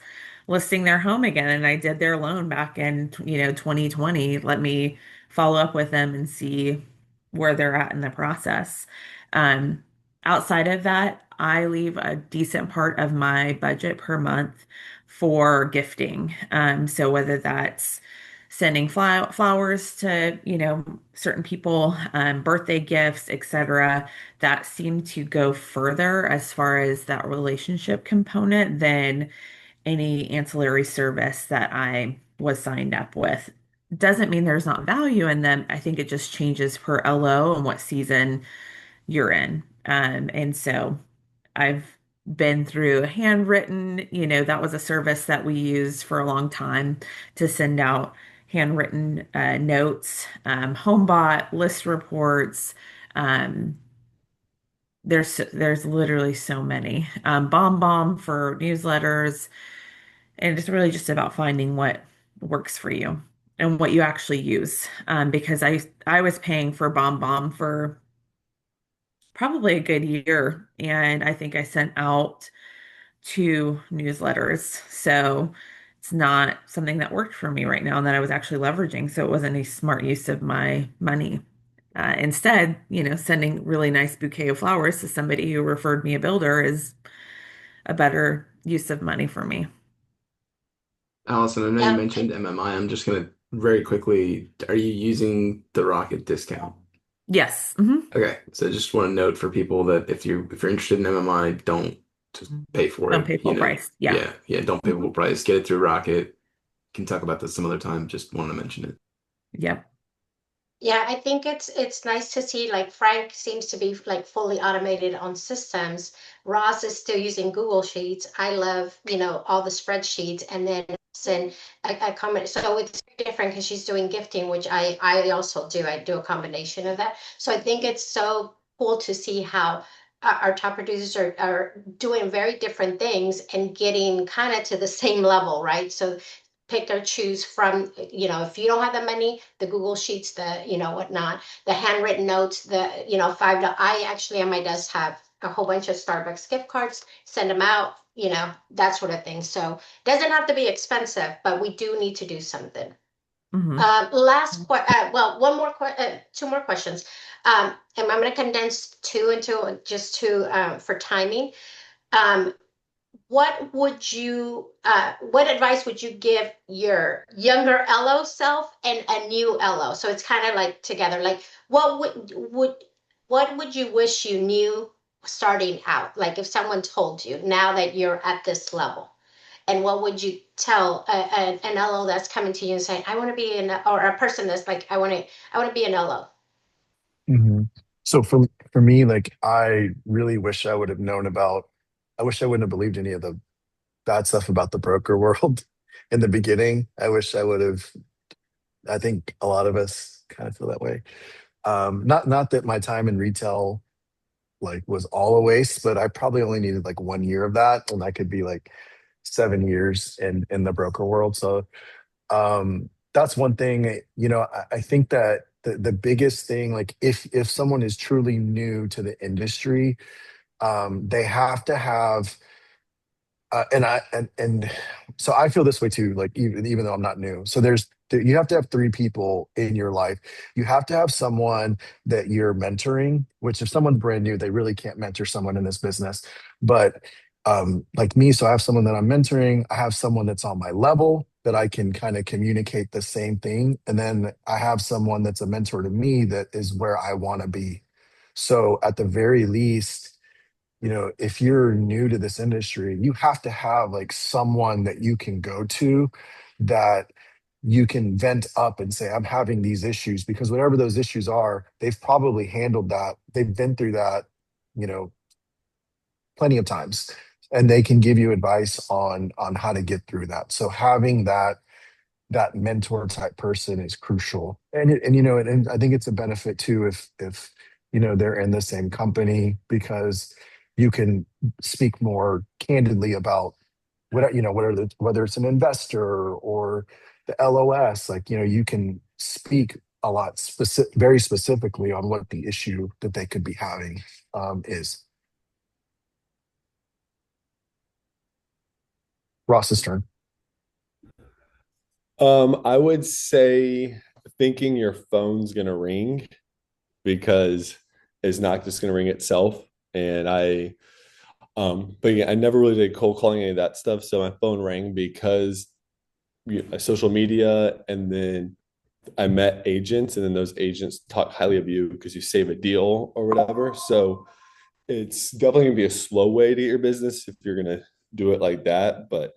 listing their home again and I did their loan back in 2020. Let me follow up with them and see where they're at in the process. um, Outside of that, I leave a decent part of my budget per month for gifting. So whether that's sending flowers to certain people, birthday gifts, etc., that seem to go further as far as that relationship component than any ancillary service that I was signed up with. Doesn't mean there's not value in them. I think it just changes per LO and what season you're in. And so I've been through handwritten, that was a service that we used for a long time to send out handwritten notes, HomeBot, list reports. Um, there's literally so many. Bomb for newsletters, and it's really just about finding what works for you and what you actually use. Because I was paying for Bomb for probably a good year, and I think I sent out two newsletters. So it's not something that worked for me right now and that I was actually leveraging. So it wasn't a smart use of my money. Instead, sending really nice bouquet of flowers to somebody who referred me a builder is a better use of money for me. Allison, I know you Yep. mentioned MMI. I'm just gonna very quickly, are you using the Rocket discount? Yes. Okay, so just want to note for people that if you're interested in MMI, don't just pay for Don't it. pay full price. Yeah. Yeah, yeah, don't pay full Mhm. price. Get it through Rocket. Can talk about this some other time. Just want to mention it. Yep. Yeah, I think it's nice to see like Frank seems to be like fully automated on systems. Ross is still using Google Sheets. I love, all the spreadsheets and then send a comment. So it's different because she's doing gifting, which I also do. I do a combination of that. So I think it's so cool to see how our top producers are doing very different things and getting kind of to the same level, right? So pick or choose from, if you don't have the money, the Google Sheets, the, whatnot, the handwritten notes, the, $5. I actually on my desk have a whole bunch of Starbucks gift cards, send them out, that sort of thing. So it doesn't have to be expensive, but we do need to do something. Hmm. One more, two more questions. And I'm going to condense two into just two for timing. Um, what advice would you give your younger LO self and a new LO? So it's kind of like together. Like what would you wish you knew starting out? Like if someone told you now that you're at this level, and what would you tell an LO that's coming to you and saying, I want to be or a person that's like, I want to be an LO. hmm So for me, like I really wish I would have known about. I wish I wouldn't have believed any of the bad stuff about the broker world in the beginning. I wish I would have. I think a lot of us kind of feel that way. Not that my time in retail like was all a waste, but I probably only needed like 1 year of that, and I could be like 7 years in the broker world. So that's one thing. I think that the biggest thing, like if someone is truly new to the industry, they have to have and so I feel this way too, like even though I'm not new. So you have to have three people in your life. You have to have someone that you're mentoring, which if someone's brand new, they really can't mentor someone in this business. But like me, so I have someone that I'm mentoring, I have someone that's on my level that I can kind of communicate the same thing. And then I have someone that's a mentor to me that is where I want to be. So at the very least, if you're new to this industry, you have to have like someone that you can go to that you can vent up and say, I'm having these issues, because whatever those issues are, they've probably handled that. They've been through that, you know, plenty of times, and they can give you advice on how to get through that. So having that that mentor type person is crucial. And I think it's a benefit too if they're in the same company, because you can speak more candidly about whether it's an investor or the LOS. Like, you can speak a lot very specifically on what the issue that they could be having is. Ross's turn. I would say thinking your phone's gonna ring because it's not just gonna ring itself. And but yeah, I never really did cold calling any of that stuff. So my phone rang because social media, and then I met agents, and then those agents talk highly of you because you save a deal or whatever. So it's definitely gonna be a slow way to get your business if you're gonna do it like that. But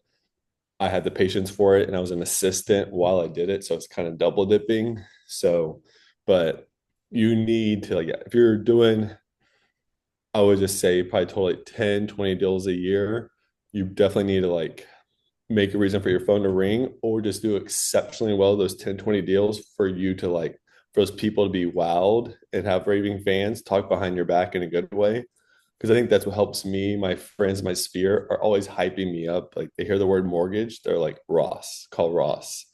I had the patience for it, and I was an assistant while I did it, so it's kind of double dipping. So, but you need to, like, if you're doing, I would just say probably total like 10, 20 deals a year, you definitely need to like make a reason for your phone to ring, or just do exceptionally well those 10, 20 deals for you to like, for those people to be wowed and have raving fans talk behind your back in a good way. Because I think that's what helps me. My friends, my sphere are always hyping me up. Like, they hear the word mortgage, they're like, Ross, call Ross.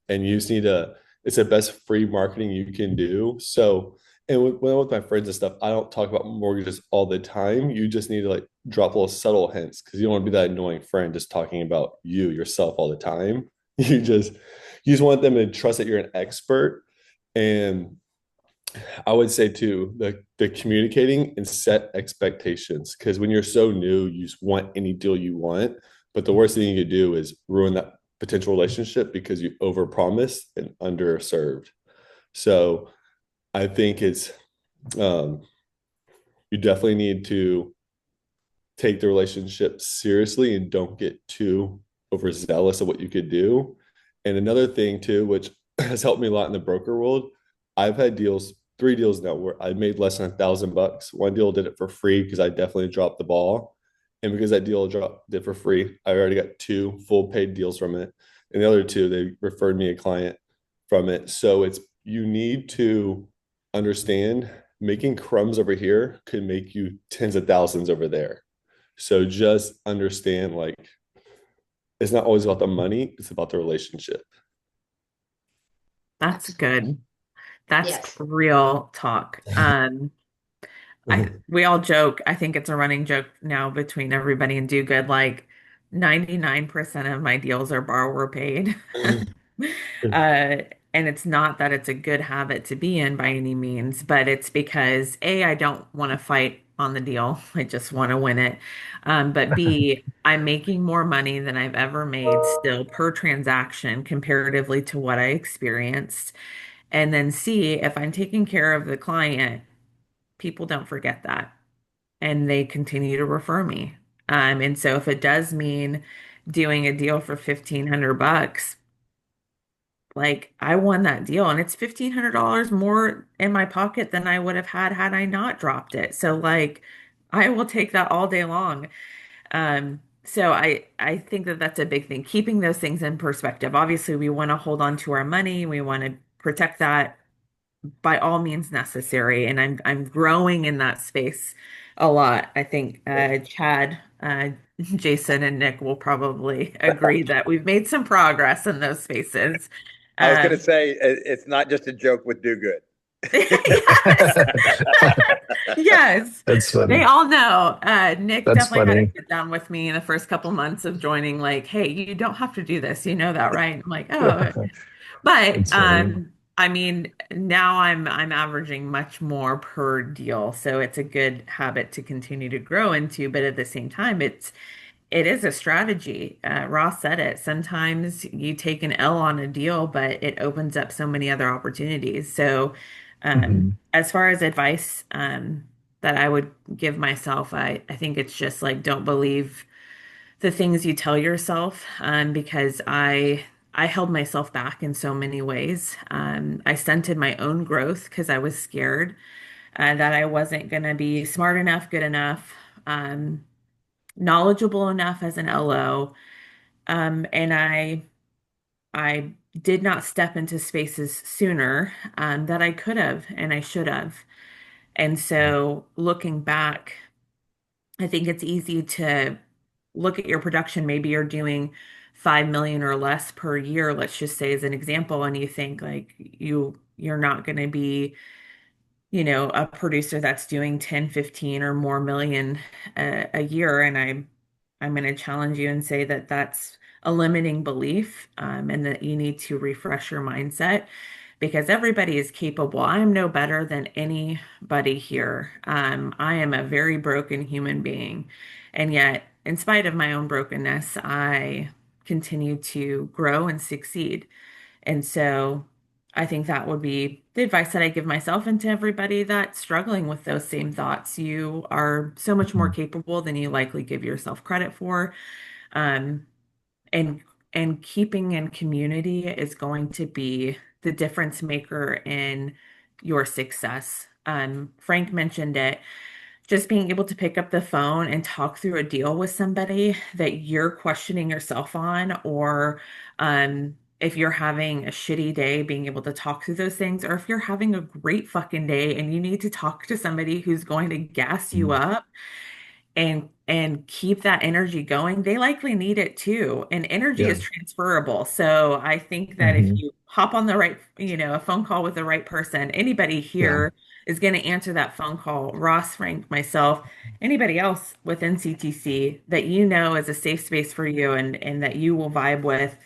And you just need to, it's the best free marketing you can do. So, and when I'm with my friends and stuff, I don't talk about mortgages all the time. You just need to like drop little subtle hints, because you don't want to be that annoying friend just talking about yourself all the time. You just want them to trust that you're an expert. And I would say too, the communicating and set expectations, because when you're so new, you just want any deal you want. But the worst thing you could do is ruin that potential relationship because you overpromised and underserved. So I think it's um, you definitely need to take the relationship seriously and don't get too overzealous of what you could do. And another thing too, which has helped me a lot in the broker world, I've had deals, 3 deals now where I made less than $1,000. One deal did it for free because I definitely dropped the ball. And because that deal did for free, I already got 2 full paid deals from it. And the other 2, they referred me a client from it. So it's, you need to understand, making crumbs over here could make you tens of thousands over there. So just understand, like, it's not always about the money, it's about the relationship. That's good. That's Yes. real talk. Mhm. We all joke. I think it's a running joke now between everybody and Do Good. Like 99% of my deals are borrower paid. Uh, and it's not that it's a good habit to be in by any means, but it's because A, I don't want to fight on the deal. I just want to win it. But B, I'm making more money than I've ever made still per transaction comparatively to what I experienced. And then C, if I'm taking care of the client, people don't forget that and they continue to refer me. And so if it does mean doing a deal for 1,500 bucks, like I won that deal and it's $1,500 more in my pocket than I would have had I not dropped it. So like I will take that all day long. So I think that that's a big thing, keeping those things in perspective. Obviously, we want to hold on to our money. We want to protect that by all means necessary. And I'm growing in that space a lot. I think Chad, Jason, and Nick will probably agree that we've made some progress in those spaces. I was going to Um, say it's not just a joke with Do Good. yes, yes. That's They funny. all know. Nick That's definitely had to funny. sit down with me in the first couple months of joining, like, hey, you don't have to do this. You know that, right? I'm like, oh, but That's funny. I mean, now I'm averaging much more per deal, so it's a good habit to continue to grow into. But at the same time, it is a strategy. Ross said it. Sometimes you take an L on a deal, but it opens up so many other opportunities. So, Mhm. as far as advice that I would give myself, I think it's just like don't believe the things you tell yourself, because I held myself back in so many ways. I stunted my own growth because I was scared that I wasn't going to be smart enough, good enough, knowledgeable enough as an LO. And I did not step into spaces sooner that I could have and I should have. And so looking back, I think it's easy to look at your production. Maybe you're doing 5 million or less per year, let's just say as an example, and you think like you're not going to be, a producer that's doing 10, 15 or more million a year. And I'm going to challenge you and say that that's a limiting belief, and that you need to refresh your mindset because everybody is capable. I am no better than anybody here. I am a very broken human being. And yet, in spite of my own brokenness, I continue to grow and succeed. And so I think that would be the advice that I give myself and to everybody that's struggling with those same thoughts. You are so much more Mhm. capable than you likely give yourself credit for. Um, and and keeping in community is going to be the difference maker in your success. Frank mentioned it, just being able to pick up the phone and talk through a deal with somebody that you're questioning yourself on, or if you're having a shitty day, being able to talk through those things, or if you're having a great fucking day and you need to talk to somebody who's going to gas you Mhm. up and keep that energy going, they likely need it too. And energy Yeah. is transferable. So I think that if Hmm. you hop on the right, a phone call with the right person, anybody Yeah. here is going to answer that phone call. Ross, Frank, myself, anybody else within CTC that is a safe space for you and that you will vibe with,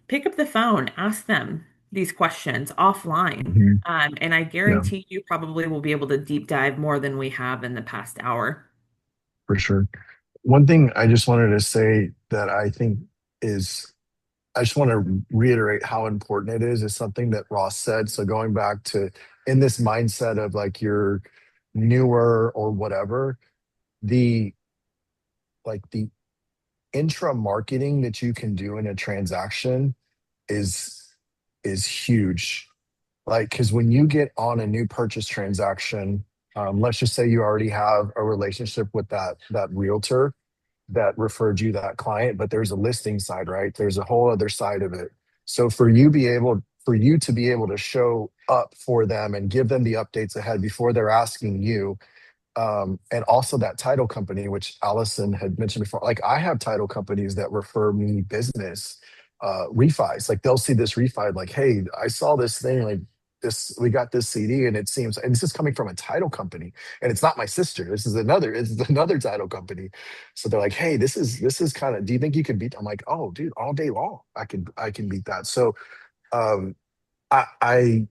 pick up the phone, ask them these questions offline. Hmm. And I Yeah, guarantee you probably will be able to deep dive more than we have in the past hour. for sure. One thing I just wanted to say that I think is, I just want to reiterate how important it is something that Ross said. So going back to in this mindset of like you're newer or whatever, the the intra marketing that you can do in a transaction is huge. Like, because when you get on a new purchase transaction, let's just say you already have a relationship with that realtor that referred you that client, but there's a listing side, right? There's a whole other side of it. So for you to be able to show up for them and give them the updates ahead before they're asking you, and also that title company, which Allison had mentioned before. Like I have title companies that refer me business, refis. Like they'll see this refi, like, hey, I saw this thing, like this, we got this CD, and it seems, and this is coming from a title company, and it's not my sister. It's another title company. So they're like, hey, this is kind of. Do you think you can beat? I'm like, oh, dude, all day long, I can beat that. So, um, I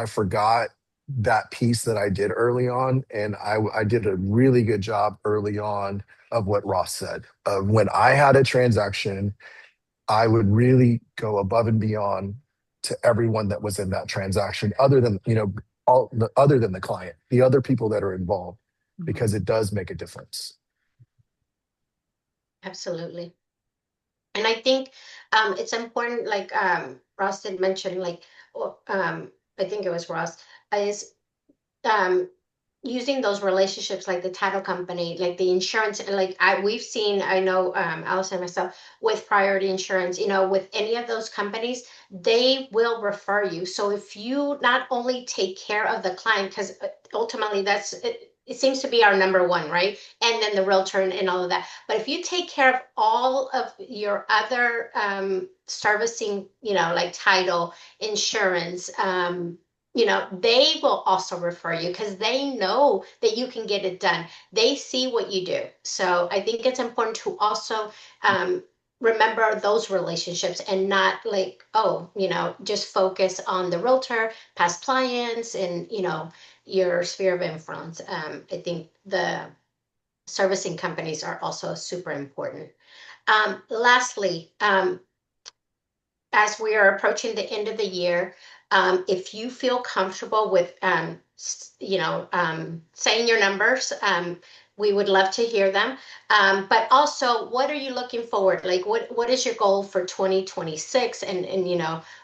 forgot that piece that I did early on, and I did a really good job early on of what Ross said. When I had a transaction, I would really go above and beyond to everyone that was in that transaction, other than other than the client, the other people that are involved, Mhm. because it does make a difference. Absolutely. And I think it's important, like Ross did mention, like, I think it was Ross, is um, using those relationships like the title company, like the insurance, like we've seen, I know Allison and myself with Priority Insurance, with any of those companies, they will refer you. So if you not only take care of the client, because ultimately that's it seems to be our number one, right? And then the realtor and all of that. But if you take care of all of your other servicing, like title, insurance, they will also refer you because they know that you can get it done. They see what you do. So I think it's important to also remember those relationships and not like, oh, just focus on the realtor, past clients, and, your sphere of influence. I think the servicing companies are also super important. Lastly, as we are approaching the end of the year, if you feel comfortable with, saying your numbers, we would love to hear them. But also, what are you looking forward? Like, what is your goal for 2026? And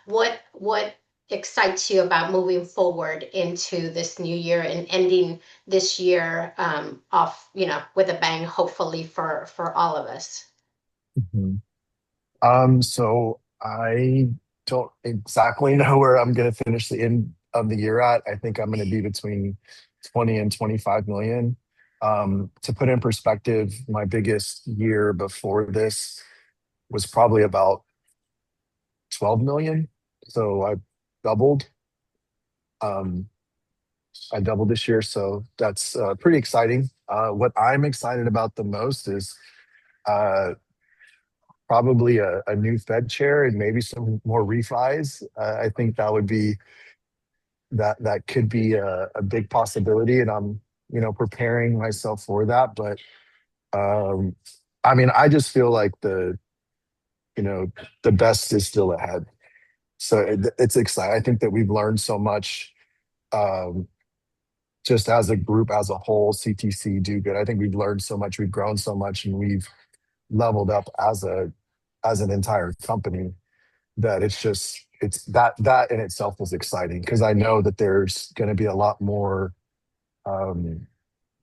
what excites you about moving forward into this new year and ending this year off, with a bang, hopefully for all of us. Mhm. So I don't exactly know where I'm going to finish the end of the year at. I think I'm going to be between 20 and 25 million. To put in perspective, my biggest year before this was probably about 12 million. So doubled. Um, I doubled this year, so that's pretty exciting. What I'm excited about the most is uh, probably a new Fed chair and maybe some more refis. I think that could be a big possibility, and I'm preparing myself for that. But um, I mean, I just feel like you know the best is still ahead. So it's exciting. I think that we've learned so much. Um, just as a group, as a whole, CTC Do Good. I think we've learned so much, we've grown so much, and we've leveled up as an entire company that it's that in itself is exciting because I know that there's going to be um,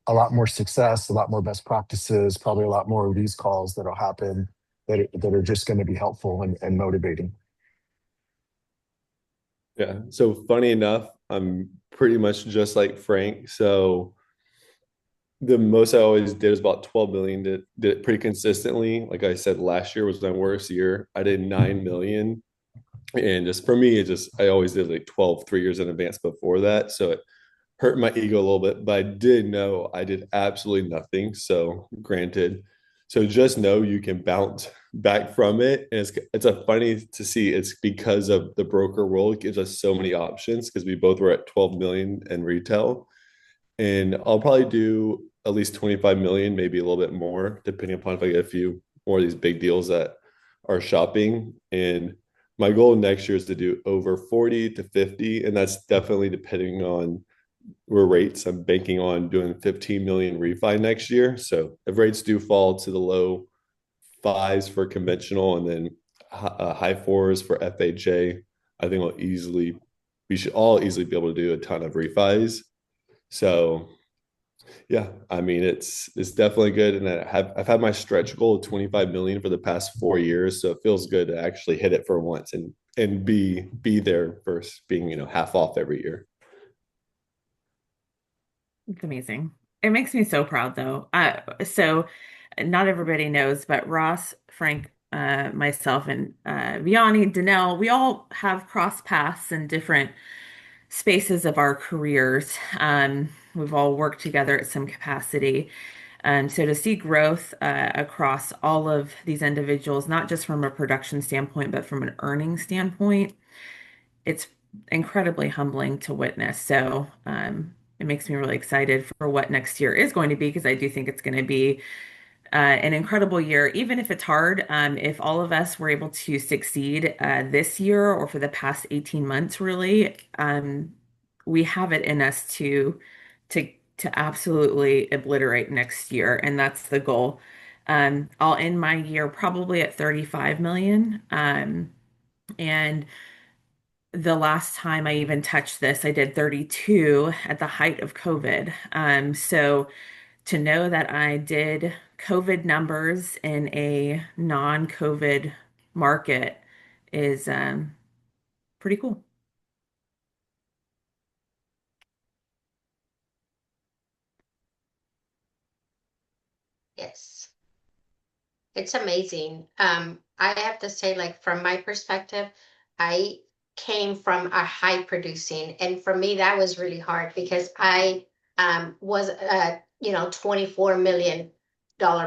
a lot more success, a lot more best practices, probably a lot more of these calls that'll happen that are just going to be helpful and motivating. Yeah. So funny enough, I'm pretty much just like Frank. So the most I always did was about 12 million. Did it pretty consistently. Like I said, last year was my worst year. I did 9 million. And just for me, I always did like 12, 3 years in advance before that. So it hurt my ego a little bit, but I did know I did absolutely nothing. So granted, so just know you can bounce back from it. And it's a funny to see. It's because of the broker world. It gives us so many options because we both were at 12 million in retail. And I'll probably do at least 25 million, maybe a little bit more, depending upon if I get a few more of these big deals that are shopping. And my goal next year is to do over 40 to 50. And that's definitely depending on where rates. I'm banking on doing 15 million refi next year. So if rates do fall to the low fives for conventional and then high fours for FHA, I think we should all easily be able to do a ton of refis. So yeah, I mean it's definitely good, and I've had my stretch goal of 25 million for the past 4 years, so it feels good to actually hit it for once and be there versus being half off every year. It's amazing. It makes me so proud though. So not everybody knows, but Ross, Frank, myself, and Vianney, Danelle, we all have crossed paths in different spaces of our careers. We've all worked together at some capacity. So to see growth across all of these individuals, not just from a production standpoint, but from an earning standpoint, it's incredibly humbling to witness. So it makes me really excited for what next year is going to be because I do think it's going to be an incredible year, even if it's hard. If all of us were able to succeed this year or for the past 18 months, really, we have it in us to to absolutely obliterate next year, and that's the goal. I'll end my year probably at 35 million. And the last time I even touched this, I did 32 at the height of COVID. So to know that I did COVID numbers in a non-COVID market is pretty cool. Yes. It's amazing. I have to say, like, from my perspective, I came from a high producing, and for me, that was really hard because I was a, $24 million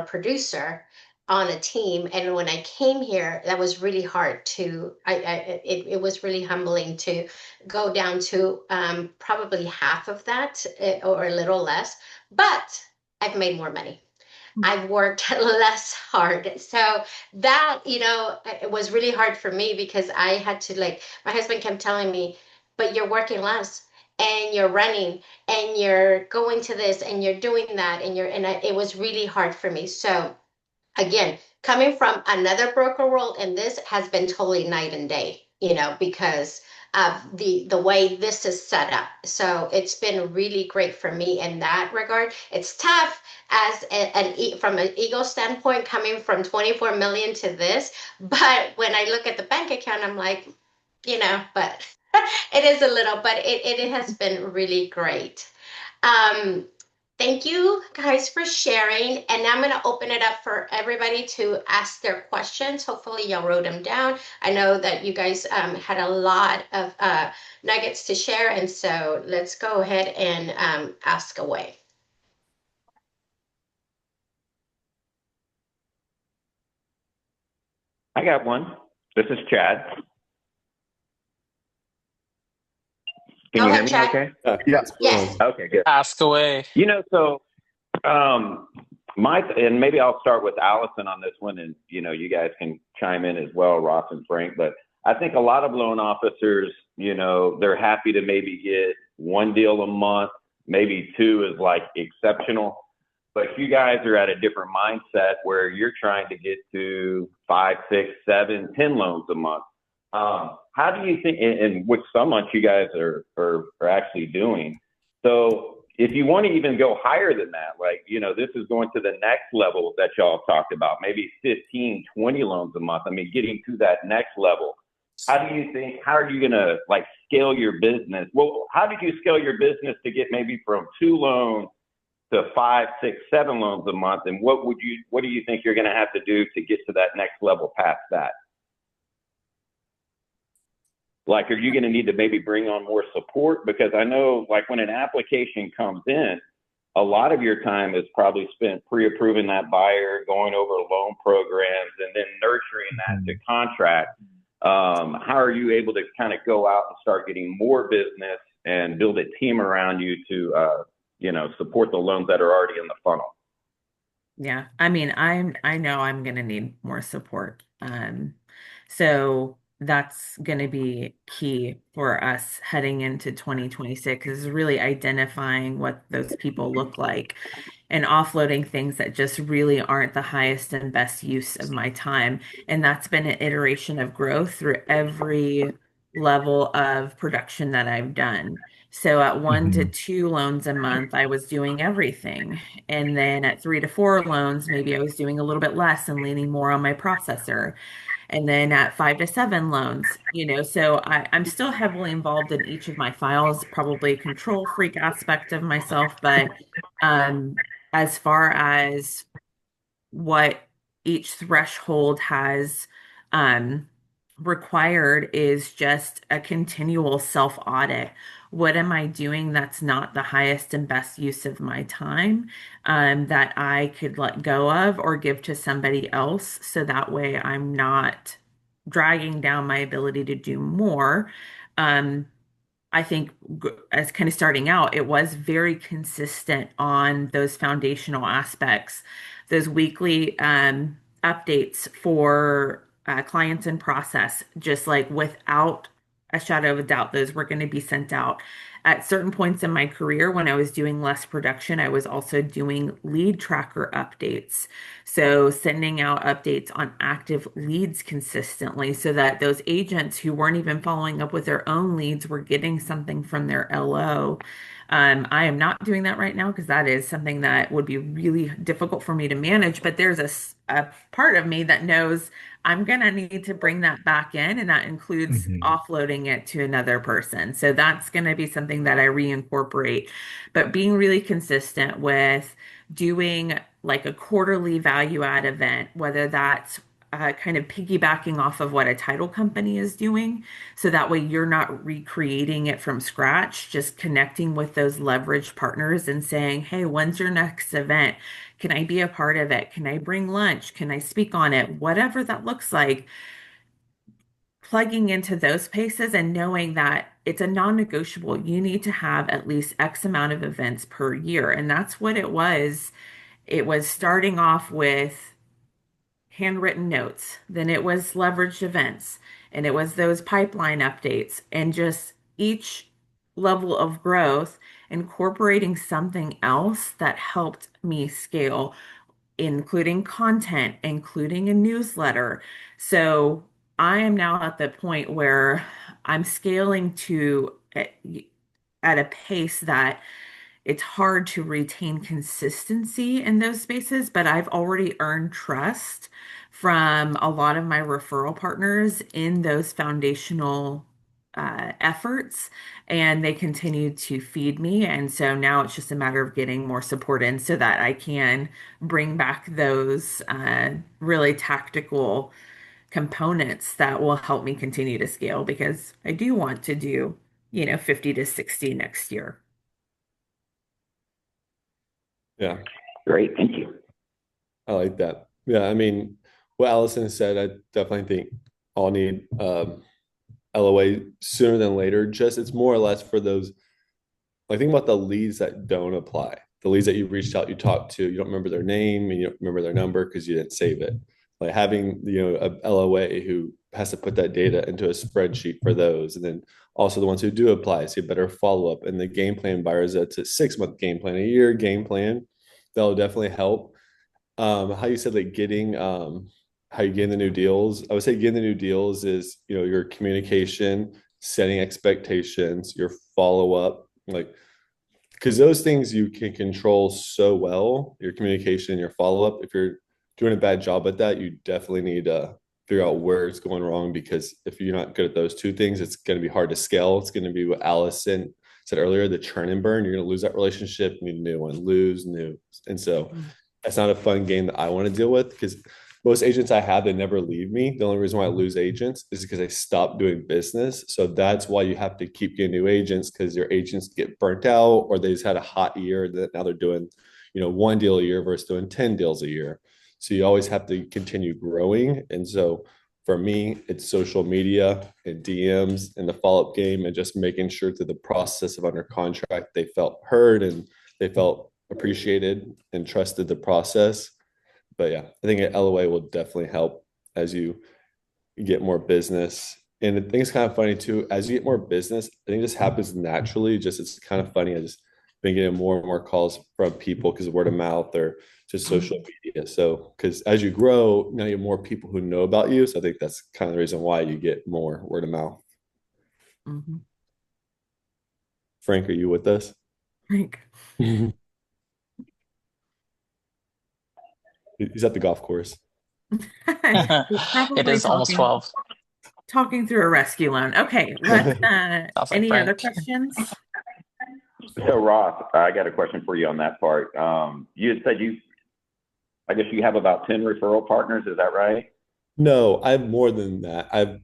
producer on a team. And when I came here, that was really hard it was really humbling to go down to probably half of that or a little less, but I've made more money. I've worked less hard. So that, it was really hard for me because I had to, like, my husband kept telling me, but you're working less and you're running and you're going to this and you're doing that it was really hard for me. So again, coming from another broker world, and this has been totally night and day, because of the way this is set up. So it's been really great for me in that regard. It's tough as from an ego standpoint, coming from 24 million to this, but when I look at the bank account, I'm like, but it is a little, but it has been really great. Um, Thank you guys for sharing. And now I'm going to open it up for everybody to ask their questions. Hopefully, y'all wrote them down. I know that you guys had a lot of nuggets to share. And so let's go ahead and ask away. I got one. This is Chad. Can Go you hear ahead, me Chad. okay? Yeah. Yes. Okay, good. Ask away. So and maybe I'll start with Allison on this one, and you guys can chime in as well, Ross and Frank. But I think a lot of loan officers, they're happy to maybe get one deal a month, maybe two is like exceptional. But you guys are at a different mindset where you're trying to get to 5, 6, 7, 10 loans a month. How do you think, and which some months you guys are actually doing? So if you want to even go higher than that, like, this is going to the next level that y'all talked about, maybe 15, 20 loans a month. I mean, getting to that next level. How are you going to like scale your business? Well, how did you scale your business to get maybe from 2 loans to 5, 6, 7 loans a month? And what do you think you're going to have to do to get to that next level past that? Like, are you going to need to maybe bring on more support? Because I know, like, when an application comes in, a lot of your time is probably spent pre-approving that buyer, going over loan programs, and then nurturing that to contract. How are you able to kind of go out and start getting more business and build a team around you to, support the loans that are already in the funnel? Yeah, I mean, I know I'm gonna need more support. So that's gonna be key for us heading into 2026 is really identifying what those people look like and offloading things that just really aren't the highest and best use of my time. And that's been an iteration of growth through every level of production that I've done. So at 1 to 2 loans a month, I was doing everything. And then at 3 to 4 loans, maybe I was doing a little bit less and leaning more on my processor. And then at 5 to 7 loans, so I'm still heavily involved in each of my files, probably a control freak aspect of myself. But as far as what each threshold has um, required is just a continual self audit. What am I doing that's not the highest and best use of my time that I could let go of or give to somebody else? So that way I'm not dragging down my ability to do more. Um, I think as kind of starting out, it was very consistent on those foundational aspects, those weekly updates for clients in process, just like without a shadow of a doubt, those were going to be sent out. At certain points in my career, when I was doing less production, I was also doing lead tracker updates. So sending out updates on active leads consistently so that those agents who weren't even following up with their own leads were getting something from their LO. I am not doing that right now because that is something that would be really difficult for me to manage. But there's a part of me that knows I'm going to need to bring that back in, and that includes offloading it to another person. So that's going to be something that I reincorporate. But being really consistent with doing like a quarterly value add event, whether that's kind of piggybacking off of what a title company is doing. So that way you're not recreating it from scratch, just connecting with those leveraged partners and saying, hey, when's your next event? Can I be a part of it? Can I bring lunch? Can I speak on it? Whatever that looks like, plugging into those paces and knowing that it's a non-negotiable. You need to have at least X amount of events per year. And that's what it was. It was starting off with handwritten notes, then it was leveraged events, and it was those pipeline updates, and just each level of growth incorporating something else that helped me scale, including content, including a newsletter. So I am now at the point where I'm scaling to at a pace that it's hard to retain consistency in those spaces, but I've already earned trust from a lot of my referral partners in those foundational efforts, and they continue to feed me. And so now it's just a matter of getting more support in so that I can bring back those really tactical components that will help me continue to scale because I do want to do, 50 to 60 next year. Yeah, Great, thank you. I like that. Yeah, I mean, what Allison said, I definitely think I'll need LOA sooner than later. Just it's more or less for those. Like think about the leads that don't apply. The leads that you reached out, you talked to, you don't remember their name and you don't remember their number because you didn't save it. Like having a LOA who has to put that data into a spreadsheet for those, and then also the ones who do apply, so you better follow up. And the game plan buyers, that's a 6 month game plan, a year game plan. That'll definitely help. How you said like getting how you gain the new deals. I would say getting the new deals is your communication, setting expectations, your follow up, like because those things you can control so well, your communication, your follow up. If you're doing a bad job at that, you definitely need to figure out where it's going wrong because if you're not good at those two things, it's going to be hard to scale. It's going to be what Allison said earlier, the churn and burn. You're going to lose that relationship, need a new one, lose new. And so that's not a fun game that I want to deal with because most agents I have, they never leave me. The only reason why I lose agents is because I stop doing business. So that's why you have to keep getting new agents because your agents get burnt out or they just had a hot year that now they're doing, one deal a year versus doing 10 deals a year. So you always have to continue growing. And so for me, it's social media and DMs and the follow-up game and just making sure through the process of under contract, they felt heard and they felt appreciated and trusted the process. But yeah, I think an LOA will definitely help as you get more business. And I think it's kind of funny too, as you get more business, I think this happens naturally. Just it's kind of funny. I just been getting more and more calls from people because of word of mouth or just social media. So because as you grow, now you have more people who know about you. So I think that's kind of the reason why you get more word of mouth. Mm-hmm. Frank, are you with us? Frank. He's at the golf course. He's It probably is almost talking 12. through a rescue loan. Okay, let's Sounds like any other Frank. questions? So Ross, I got a question for you on that part. You had said I guess you have about 10 referral partners. Is that right? No, I have more than that. I've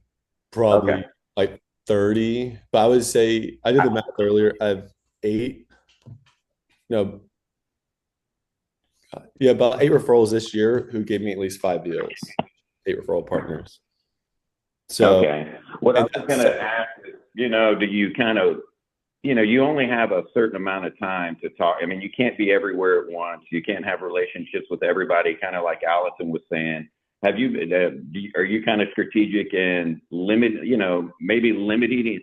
probably Okay. like 30, but I would say I did the math earlier. I have 8, no, yeah, about 8 referrals this year who gave me at least 5 deals, 8 referral partners. So, Okay. What I and was going to ask is, do you kind of, you only have a certain amount of time to talk. I mean, you can't be everywhere at once. You can't have relationships with everybody, kind of like Allison was saying. Are you kind of strategic and maybe limiting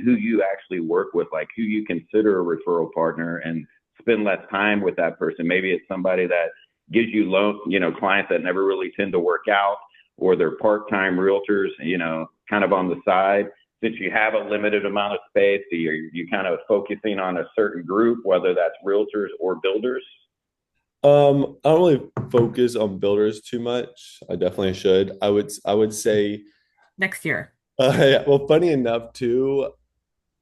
who you actually work with, like who you consider a referral partner and spend less time with that person? Maybe it's somebody that gives you clients that never really tend to work out, or they're part-time realtors, kind of on the side. Since you have a limited amount of space, you kind of focusing on a certain group, whether that's realtors or builders? I don't really focus on builders too much. I definitely should. I would say Next year. yeah, well, funny enough too,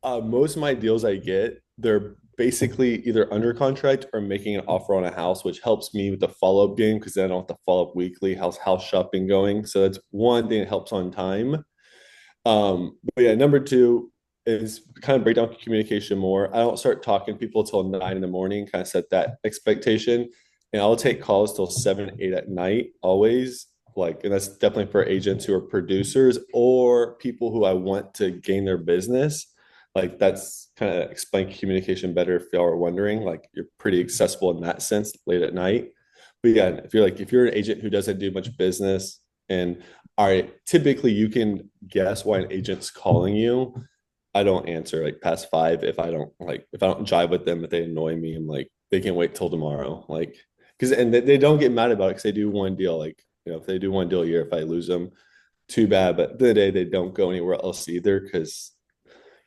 most of my deals I get, they're basically either under contract or making an offer on a house, which helps me with the follow-up game because then I don't have to follow up weekly. How's house shopping going? So that's one thing that helps on time. But yeah, number 2 is kind of break down communication more. I don't start talking to people till 9 in the morning, kind of set that expectation. And I'll take calls till 7, 8 at night, always. Like, and that's definitely for agents who are producers or people who I want to gain their business. Like that's kind of explain communication better if y'all are wondering. Like you're pretty accessible in that sense late at night. But yeah, if you're an agent who doesn't do much business and all right, typically you can guess why an agent's calling you. I don't answer like past 5 if I don't jive with them, if they annoy me, I'm like, they can wait till tomorrow. Like, because and they don't get mad about it because they do one deal. Like, if they do one deal a year, if I lose them, too bad. But at the end of the day, they don't go anywhere else either because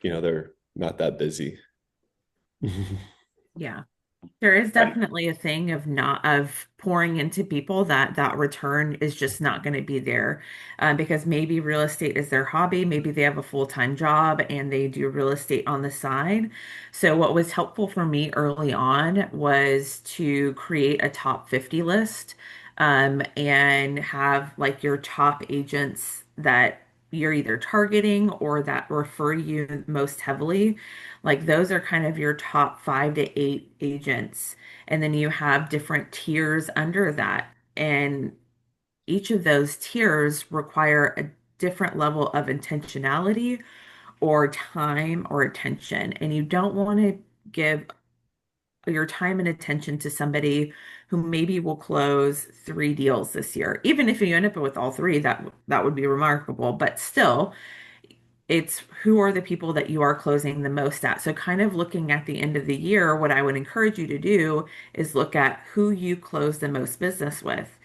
they're not that busy. Yeah. There is Right. definitely a thing of not of pouring into people that return is just not going to be there, because maybe real estate is their hobby, maybe they have a full-time job and they do real estate on the side. So what was helpful for me early on was to create a top 50 list, and have like your top agents that you're either targeting or that refer you most heavily. Like those are kind of your top 5 to 8 agents. And then you have different tiers under that. And each of those tiers require a different level of intentionality or time or attention. And you don't want to give your time and attention to somebody who maybe will close 3 deals this year. Even if you end up with all three, that would be remarkable. But still, it's who are the people that you are closing the most at. So, kind of looking at the end of the year, what I would encourage you to do is look at who you close the most business with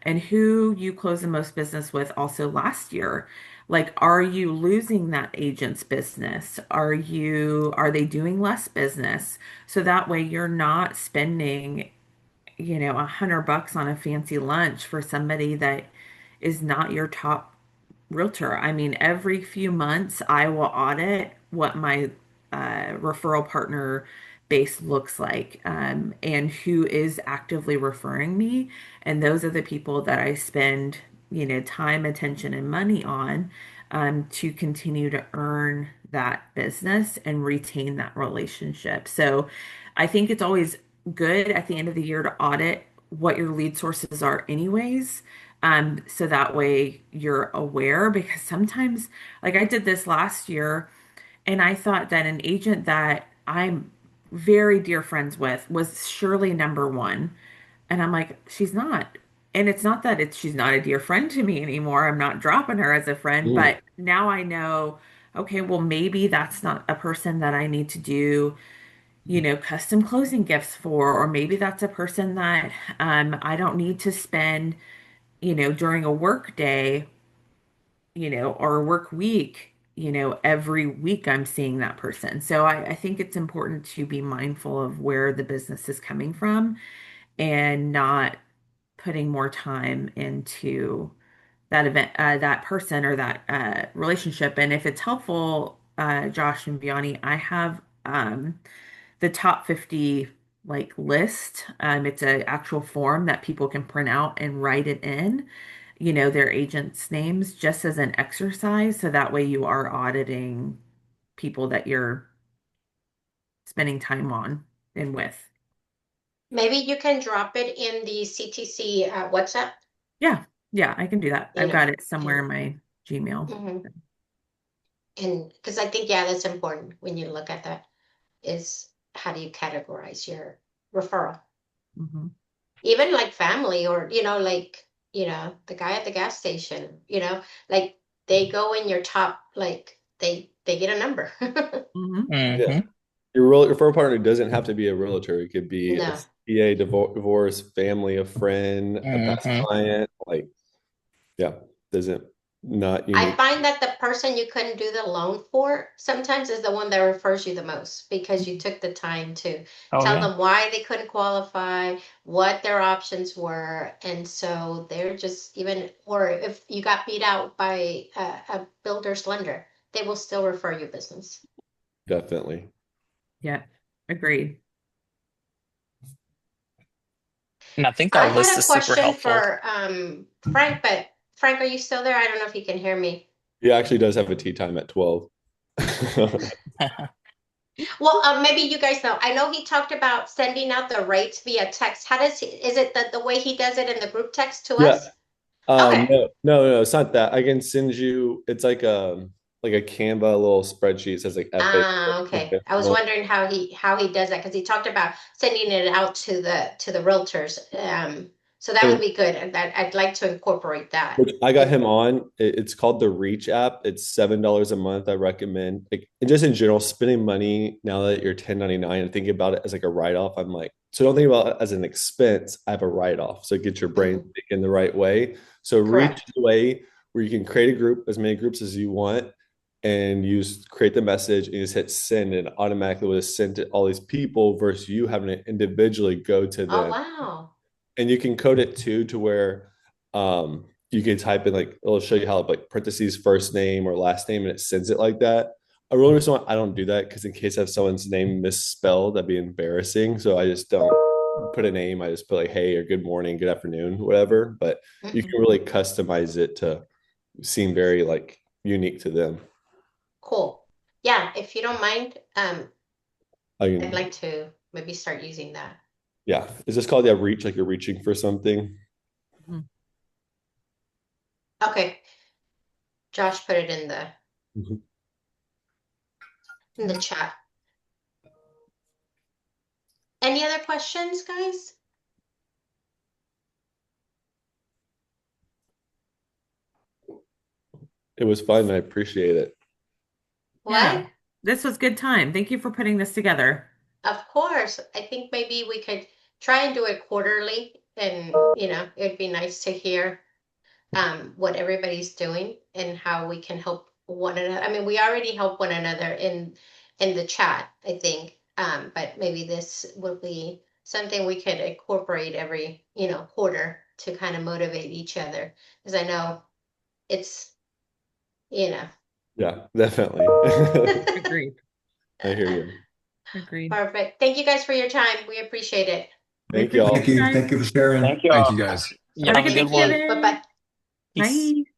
and who you close the most business with also last year. Like, are you losing that agent's business? Are they doing less business? So that way you're not spending, $100 on a fancy lunch for somebody that is not your top realtor. I mean, every few months, I will audit what my referral partner base looks like, and who is actively referring me. And those are the people that I spend, time, attention, and money on, to continue to earn that business and retain that relationship. So I think it's always good at the end of the year to audit what your lead sources are, anyways, so that way you're aware, because sometimes, like I did this last year, and I thought that an agent that I'm very dear friends with was surely number one. And I'm like, she's not. And it's not that she's not a dear friend to me anymore. I'm not dropping her as a friend, Mm, but now I know, okay, well, maybe that's not a person that I need to do, custom closing gifts for, or maybe that's a person that I don't need to spend, during a work day, or a work week, every week I'm seeing that person. So I think it's important to be mindful of where the business is coming from and not putting more time into that event, that person or that relationship. And if it's helpful, Josh and Vianney, I have the top 50 like list. It's an actual form that people can print out and write it in, their agents' names just as an exercise. So that way you are auditing people that you're spending time on and with. Maybe you can drop it in the CTC WhatsApp, Yeah, yeah, I can do that. you I've know, got it somewhere in and my Gmail. mhm. And because I think, yeah, that's important when you look at that, is how do you categorize your referral? Mhm. Even like family, or, like, the guy at the gas station, like they go in your top, like they get a number. Mhm. yeah. Hmm. Your referral partner doesn't have to be a realtor. It could be a No. CPA, divorce, family, a friend, a past Hmm. client. Like, yeah, doesn't not I unique. find that the person you couldn't do the loan for sometimes is the one that refers you the most, because you took the time to Oh tell yeah. them why they couldn't qualify, what their options were. And so they're just, even, or if you got beat out by a builder's lender, they will still refer you business. Definitely. Yeah, agreed. And I think I that list had a is super question helpful. for Frank, but Frank, are you still there? I don't know if you can hear me. He actually does have a tea time at 12. Well, maybe you guys know. I know he talked about sending out the rates via text. How does is it the way he does it in the group text to Yeah. us? Okay. No, it's not that. I can send you, it's like a Canva little spreadsheet. It says like FA. Ah, okay. I was wondering how he does that, because he talked about sending it out to the realtors. So that would And be good. And I'd like to incorporate that. which I got If him on. It's called the Reach app. It's $7 a month. I recommend, like, and just in general, spending money now that you're 1099 and thinking about it as like a write-off. I'm like, so don't think about it as an expense. I have a write-off. So get your brain Mhm. thinking the right way. So Reach Correct. is a way where you can create a group, as many groups as you want, and you just create the message and you just hit send, and automatically would have sent it all these people versus you having to individually go to Oh, them. wow. And you can code it too to where you can type in like it'll show you how like parentheses first name or last name and it sends it like that. I really reason why I don't do that because in case I have someone's name misspelled, that'd be embarrassing. So I just don't put a name. I just put like hey or good morning, good afternoon, whatever. But you can really customize it to seem very like unique to them. Cool. Yeah, if you don't mind, I I'd like to maybe start using that. Yeah. Is this called a reach? Like you're reaching for something? Okay. Josh put it in the Mhm. chat. Any other questions, guys? It was fun. I appreciate it. What? Yeah, this was good time. Thank you for putting this together. Of course. I think maybe we could try and do it quarterly, and it'd be nice to hear what everybody's doing and how we can help one another. I mean, we already help one another in the chat, I think. But maybe this will be something we could incorporate every, quarter to kind of motivate each other. Because I know it's, you know. Yeah, definitely. Agreed. I hear you. Agreed. Perfect. Thank you guys for your time. We appreciate it. We Thank you all. appreciate Thank you. guys. Thank you for sharing. Thank you Thank all. you guys. Yeah, Have a have a good good one. Thanksgiving. Bye-bye. Peace. Bye.